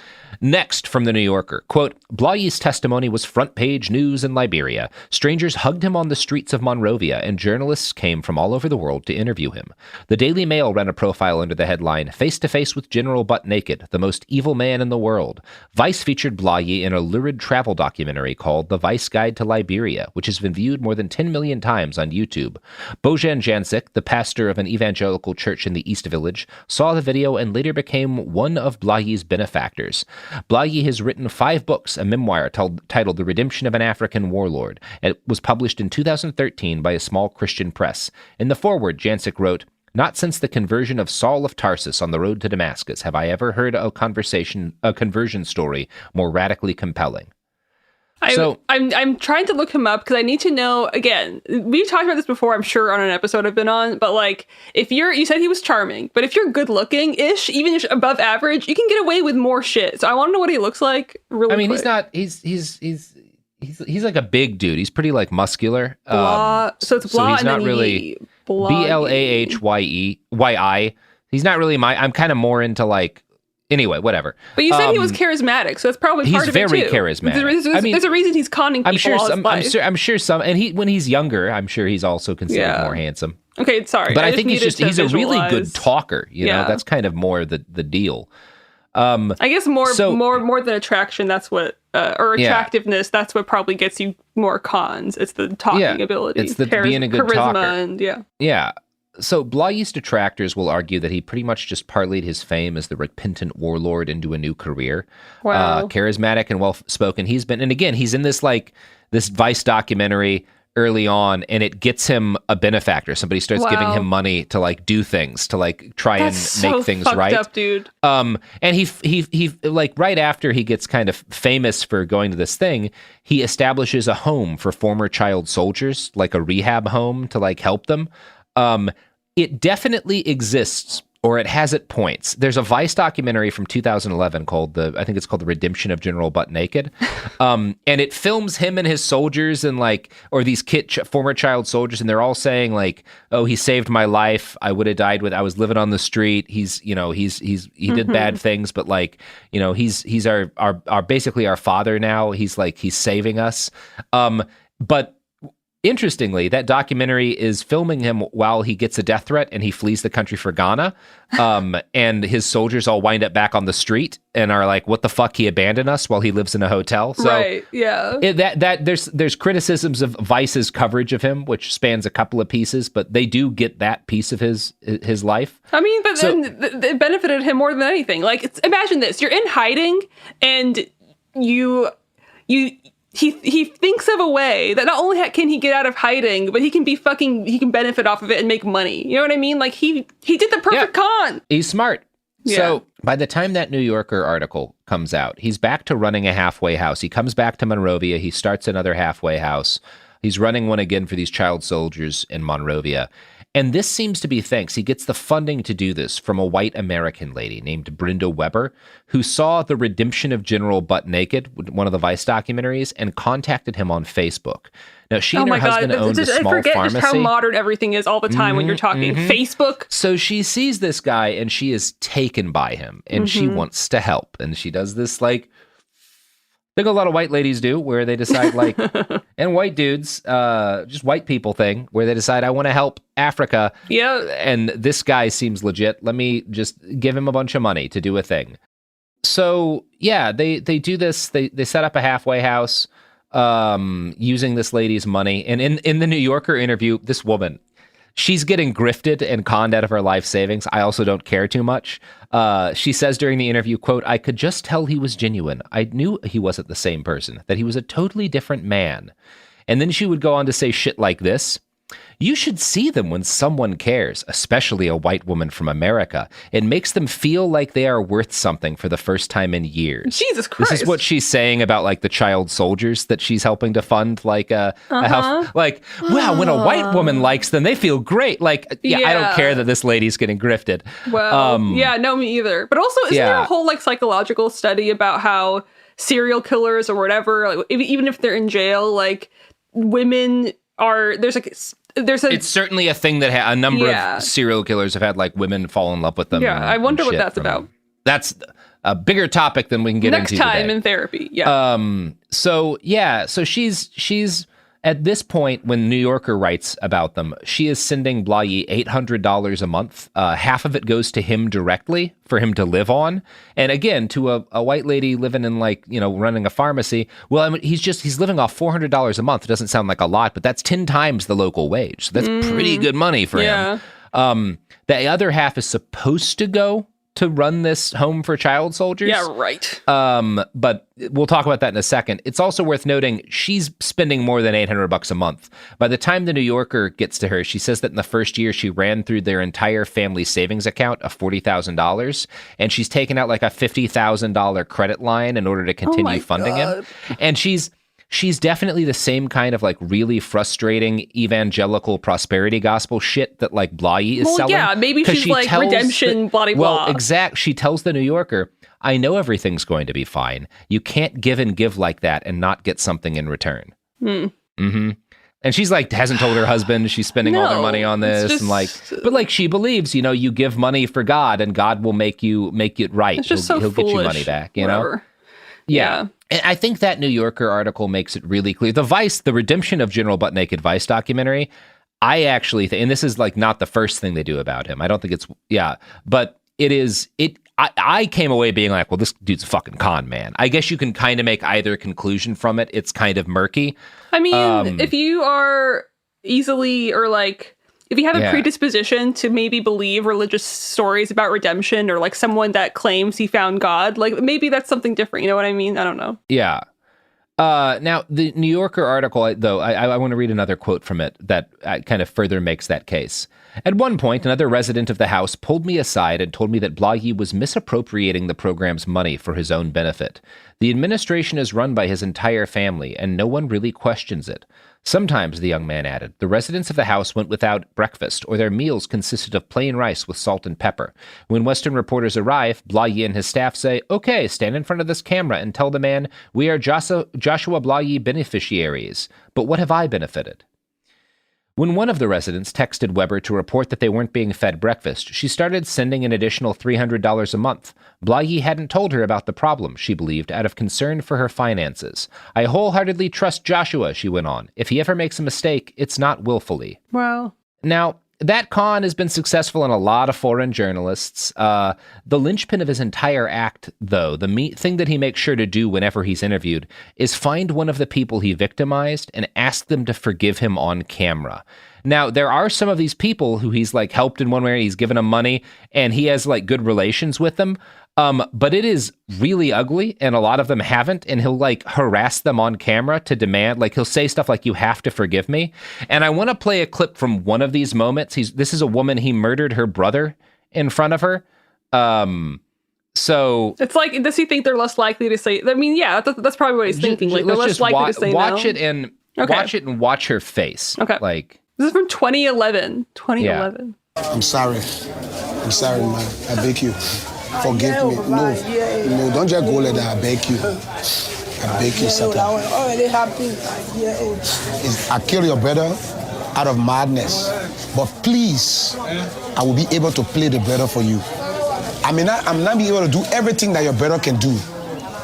Next, from the New Yorker, quote, Blai's testimony was front page news in Liberia. Strangers hugged him on the streets of Monrovia, and journalists came from all over the world to interview him. The Daily Mail ran a profile under the headline, Face to Face with General Butt Naked, the most evil man in the world. Vice featured Blai in a lurid travel documentary called The Vice Guide to Liberia, which has been viewed more than 10 million times on YouTube. Bojan Jancic, the pastor of an evangelical church in the East Village, saw the video and later became one of Blai's benefactors. Blai has written 5 books, a memoir titled The Redemption of an African Warlord. It was published in 2013 by a small Christian press. In the foreword, Jancic wrote, Not since the conversion of Saul of Tarsus on the road to Damascus have I ever heard a conversion story more radically compelling. I'm trying to look him up because I need to know, again, we've talked about this before, I'm sure, on an episode I've been on, but like, you said he was charming, but if you're good looking-ish, even if above average, you can get away with more shit. So I want to know what he looks like really quick. He's not, he's like a big dude. He's pretty like muscular. So it's Blah, so he's not really Blahyi. He's not really I'm kind of more into like, anyway, whatever. But you said he was charismatic, so that's probably part of it too. He's very charismatic. There's a reason he's conning people all his life. I'm sure some, and when he's younger, I'm sure he's also considered more handsome. Okay, sorry. But I think he's a really good talker. You know, that's kind of more the deal. I guess more than attraction. That's what or attractiveness. That's what probably gets you more cons. It's the talking ability. It's being a good charisma talker. And yeah. So Blai's detractors will argue that he pretty much just parlayed his fame as the repentant warlord into a new career. Wow. Charismatic and well-spoken. He's in this Vice documentary early on, and it gets him a benefactor. Somebody starts giving him money to like do things, to like try and make things right. That's so fucked up, dude. And he like right after he gets kind of famous for going to this thing, he establishes a home for former child soldiers, like a rehab home to like help them. It definitely exists, or it has at points. There's a Vice documentary from 2011 called The Redemption of General Butt Naked. And it films him and his soldiers and like, or these former child soldiers, and they're all saying like, oh, he saved my life. I would have died I was living on the street. He did bad things, but like, he's our basically our father now. He's saving us. But Interestingly, that documentary is filming him while he gets a death threat and he flees the country for Ghana. And his soldiers all wind up back on the street and are like, what the fuck, he abandoned us while he lives in a hotel. So right, yeah. There's criticisms of Vice's coverage of him, which spans a couple of pieces, but they do get that piece of his life. I mean, but then it benefited him more than anything. Like, imagine this. You're in hiding and he thinks of a way that not only can he get out of hiding, but he can benefit off of it and make money. You know what I mean? Like he did the perfect con. He's smart. Yeah. So by the time that New Yorker article comes out, he's back to running a halfway house. He comes back to Monrovia. He starts another halfway house. He's running one again for these child soldiers in Monrovia. And this seems to be thanks. He gets the funding to do this from a white American lady named Brenda Weber, who saw The Redemption of General Butt Naked, one of the Vice documentaries, and contacted him on Facebook. Now, she and her husband owned a small pharmacy. I forget just how modern everything is all the time when you're talking Facebook. So she sees this guy and she is taken by him and she wants to help. And she does this like, I think a lot of white ladies do, where they decide like, and white dudes, just white people thing, where they decide, I want to help Africa. Yeah. And this guy seems legit. Let me just give him a bunch of money to do a thing. So yeah, they do this. They set up a halfway house using this lady's money. And in the New Yorker interview, this woman, she's getting grifted and conned out of her life savings. I also don't care too much. She says during the interview, quote, I could just tell he was genuine. I knew he wasn't the same person, that he was a totally different man. And then she would go on to say shit like this. You should see them when someone cares, especially a white woman from America. It makes them feel like they are worth something for the first time in years. Jesus Christ. This is what she's saying about like the child soldiers that she's helping to fund, like a house. Like, wow, when a white woman likes them, they feel great. Like, I don't care that this lady's getting grifted. Well, no, me either. But also, isn't there a whole like psychological study about how serial killers or whatever, like, even if they're in jail, like women are, it's certainly a thing that a number of serial killers have had like women fall in love with them. Yeah, I wonder what that's about. That's a bigger topic than we can get into today. Next time in therapy, yeah. So she's at this point when New Yorker writes about them, she is sending Blayie $800 a month. Half of it goes to him directly for him to live on. And again, to a white lady living in like, running a pharmacy. Well, I mean, he's living off $400 a month. It doesn't sound like a lot, but that's 10 times the local wage. So that's pretty good money for him. The other half is supposed to go to run this home for child soldiers. Yeah, right. But we'll talk about that in a second. It's also worth noting she's spending more than $800 a month. By the time the New Yorker gets to her, she says that in the first year she ran through their entire family savings account of $40,000, and she's taken out like a $50,000 credit line in order to continue funding him. And she's definitely the same kind of like really frustrating evangelical prosperity gospel shit that like Blayie is selling. Yeah, maybe she's like redemption, blah, blah, blah. Well, she tells the New Yorker, I know everything's going to be fine. You can't give and give like that and not get something in return. And she's like, hasn't told her husband she's spending all their money on this. And like, but like she believes, you give money for God and God will make it right. He'll get you money back, know? Yeah. And I think that New Yorker article makes it really clear. The Redemption of General Butt Naked Vice documentary, I actually think, and this is like not the first thing they do about him. I don't think but it is, I came away being like, well, this dude's a fucking con man. I guess you can kind of make either conclusion from it. It's kind of murky. I mean, if you are easily or like, if you have a predisposition to maybe believe religious stories about redemption or like someone that claims he found God, like maybe that's something different. You know what I mean? I don't know. Yeah. Now, the New Yorker article, though, I want to read another quote from it that kind of further makes that case. At one point, another resident of the house pulled me aside and told me that Blayie was misappropriating the program's money for his own benefit. The administration is run by his entire family, and no one really questions it. Sometimes, the young man added, the residents of the house went without breakfast, or their meals consisted of plain rice with salt and pepper. When Western reporters arrive, Blayie and his staff say, okay, stand in front of this camera and tell the man, we are Joshua Blayie beneficiaries. But what have I benefited? When one of the residents texted Weber to report that they weren't being fed breakfast, she started sending an additional $300 a month. Blahyi hadn't told her about the problem, she believed, out of concern for her finances. I wholeheartedly trust Joshua, she went on. If he ever makes a mistake, it's not willfully. Wow. Now, that con has been successful in a lot of foreign journalists. The linchpin of his entire act, though, the thing that he makes sure to do whenever he's interviewed, is find one of the people he victimized and ask them to forgive him on camera. Now, there are some of these people who he's like helped in one way, he's given them money, and he has like good relations with them. But it is really ugly, and a lot of them haven't, and he'll like harass them on camera to demand, like he'll say stuff like, you have to forgive me. And I want to play a clip from one of these moments. This is a woman, he murdered her brother in front of her. So it's like, does he think they're less likely to say, I mean, yeah, that's probably what he's thinking. Like, they're less likely to say watch no. it and watch it and watch her face. Okay. Like, this is from 2011. 2011. Yeah. I'm sorry, man. I beg you. Forgive me. No, don't just go like that. I beg you. I beg you, Satan. Already happy. I kill your brother out of madness. But please, I will be able to play the brother for you. I'm not be able to do everything that your brother can do.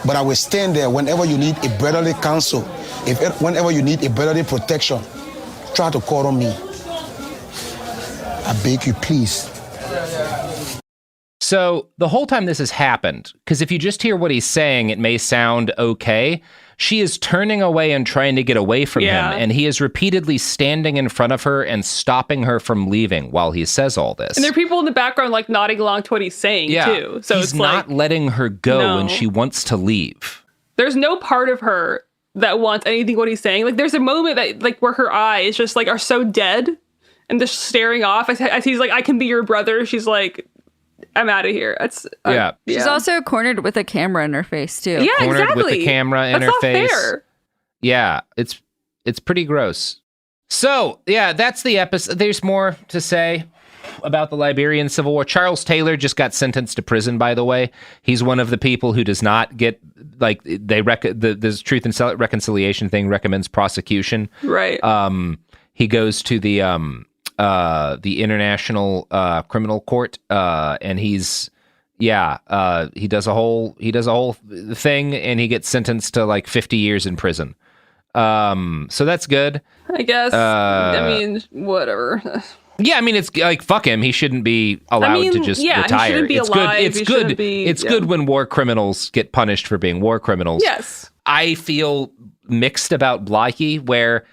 But I will stand there whenever you need a brotherly counsel. Whenever you need a brotherly protection, try to call on me. I beg you, please. So the whole time this has happened, because if you just hear what he's saying, it may sound okay. She is turning away and trying to get away from him, and he is repeatedly standing in front of her and stopping her from leaving while he says all this. And there are people in the background like nodding along to what he's saying too. So he's it's not like, letting her go when she wants to leave. There's no part of her that wants anything what he's saying. Like there's a moment that like where her eyes just like are so dead and just staring off as he's like, I can be your brother. She's like, I'm out of here. She's also cornered with a camera in her face too. Yeah, cornered exactly. with the camera in her face. Fair. Yeah, it's pretty gross. So yeah, that's the episode. There's more to say about the Liberian Civil War. Charles Taylor just got sentenced to prison, by the way. He's one of the people who does not get, like, the Truth and Reconciliation thing recommends prosecution. Right. He goes to the International Criminal Court, and he does a whole thing, and he gets sentenced to like 50 years in prison. So that's good, I guess. I mean, whatever. Yeah, I mean, it's like, fuck him. He shouldn't be allowed to just retire. He shouldn't be alive. It's good when war criminals get punished for being war criminals. Yes. I feel mixed about Blahyi, where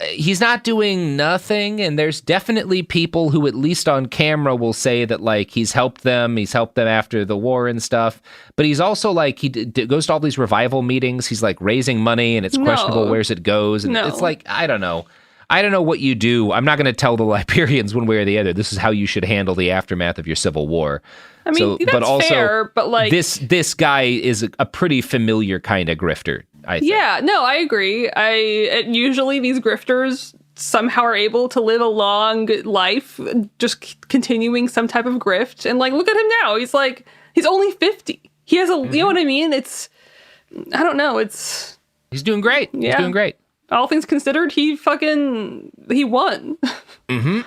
he's not doing nothing, and there's definitely people who, at least on camera, will say that, like, he's helped them after the war and stuff, but he's also, like, he goes to all these revival meetings, he's, like, raising money, and it's questionable where's it goes, and it's like, I don't know what you do. I'm not going to tell the Liberians one way or the other, this is how you should handle the aftermath of your civil war. I mean, that's but also, fair, but, like... This guy is a pretty familiar kind of grifter, I think. Yeah, no, I agree. Usually these grifters somehow are able to live a long life, just continuing some type of grift. And like, look at him now. He's only 50. He has you know what I mean? He's doing great. Yeah. He's doing great. All things considered, he won. Mm-hmm.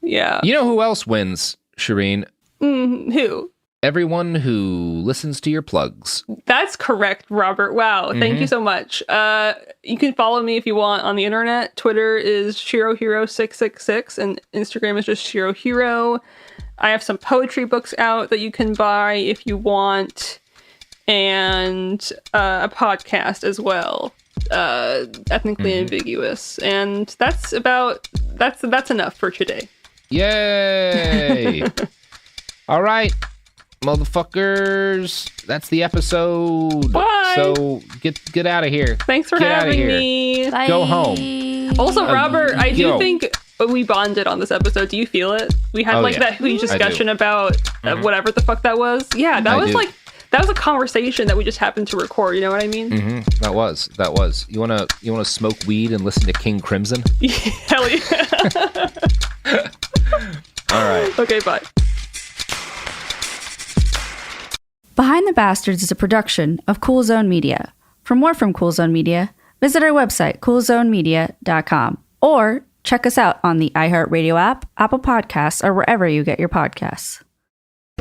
Yeah. You know who else wins, Shereen? Who? Everyone who listens to your plugs. That's correct, Robert. Wow. Thank you so much. You can follow me if you want on the internet. Twitter is ShiroHero666 and Instagram is just ShiroHero. I have some poetry books out that you can buy if you want, and a podcast as well, Ethnically Ambiguous. And that's enough for today. Yay! All right. Motherfuckers, that's the episode. Bye. So get out of here. Thanks for having me. Bye. Go home. Also, Robert, I do think we bonded on this episode. Do you feel it? We had that huge discussion about whatever the fuck that was. Yeah, that was a conversation that we just happened to record. You know what I mean? Mm-hmm. That was. You wanna smoke weed and listen to King Crimson? Hell yeah. All right. Okay, bye. Behind the Bastards is a production of Cool Zone Media. For more from Cool Zone Media, visit our website, coolzonemedia.com, or Check us out on the iHeartRadio app, Apple Podcasts, or wherever you get your podcasts.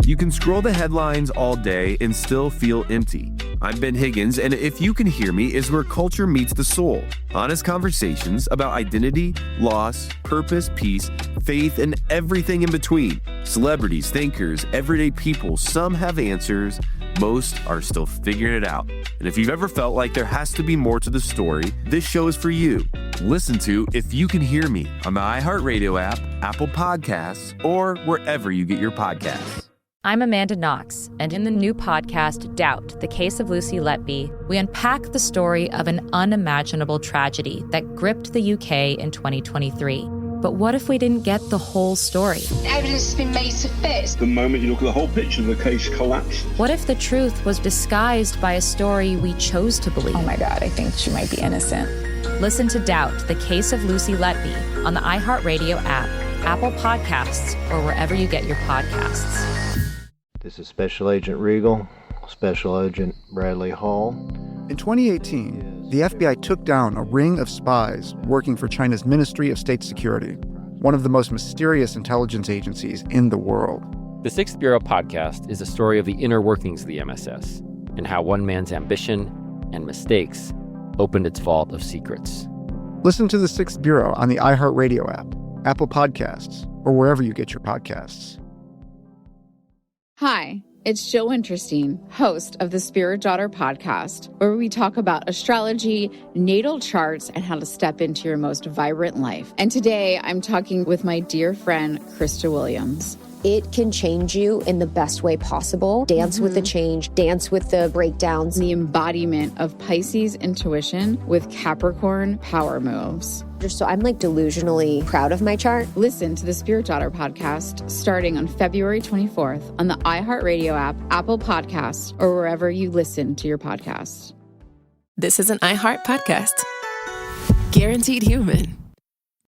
You can scroll the headlines all day and still feel empty. I'm Ben Higgins, and If You Can Hear Me is where culture meets the soul. Honest conversations about identity, loss, purpose, peace, faith, and everything in between. Celebrities, thinkers, everyday people, some have answers, most are still figuring it out. And if you've ever felt like there has to be more to the story, this show is for you. Listen to If You Can Hear Me on the iHeartRadio app, Apple Podcasts, or wherever you get your podcasts. I'm Amanda Knox, and in the new podcast, Doubt, the Case of Lucy Letby, we unpack the story of an unimaginable tragedy that gripped the UK in 2023. But what if we didn't get the whole story? Evidence has been made to fit. The moment you look at the whole picture, the case collapses. What if the truth was disguised by a story we chose to believe? Oh my God, I think she might be innocent. Listen to Doubt, the Case of Lucy Letby on the iHeartRadio app, Apple Podcasts, or wherever you get your podcasts. This is Special Agent Regal, Special Agent Bradley Hall. In 2018, the FBI took down a ring of spies working for China's Ministry of State Security, one of the most mysterious intelligence agencies in the world. The Sixth Bureau podcast is a story of the inner workings of the MSS and how one man's ambition and mistakes opened its vault of secrets. Listen to The Sixth Bureau on the iHeartRadio app, Apple Podcasts, or wherever you get your podcasts. Hi, it's Jill Winterstein, host of the Spirit Daughter podcast, where we talk about astrology, natal charts, and how to step into your most vibrant life. And today I'm talking with my dear friend, Krista Williams. It can change you in the best way possible. Dance with the change, dance with the breakdowns. The embodiment of Pisces intuition with Capricorn power moves. So I'm delusionally proud of my chart. Listen to the Spirit Daughter podcast starting on February 24th on the iHeartRadio app, Apple Podcasts, or wherever you listen to your podcasts. This is an iHeart podcast. Guaranteed Human.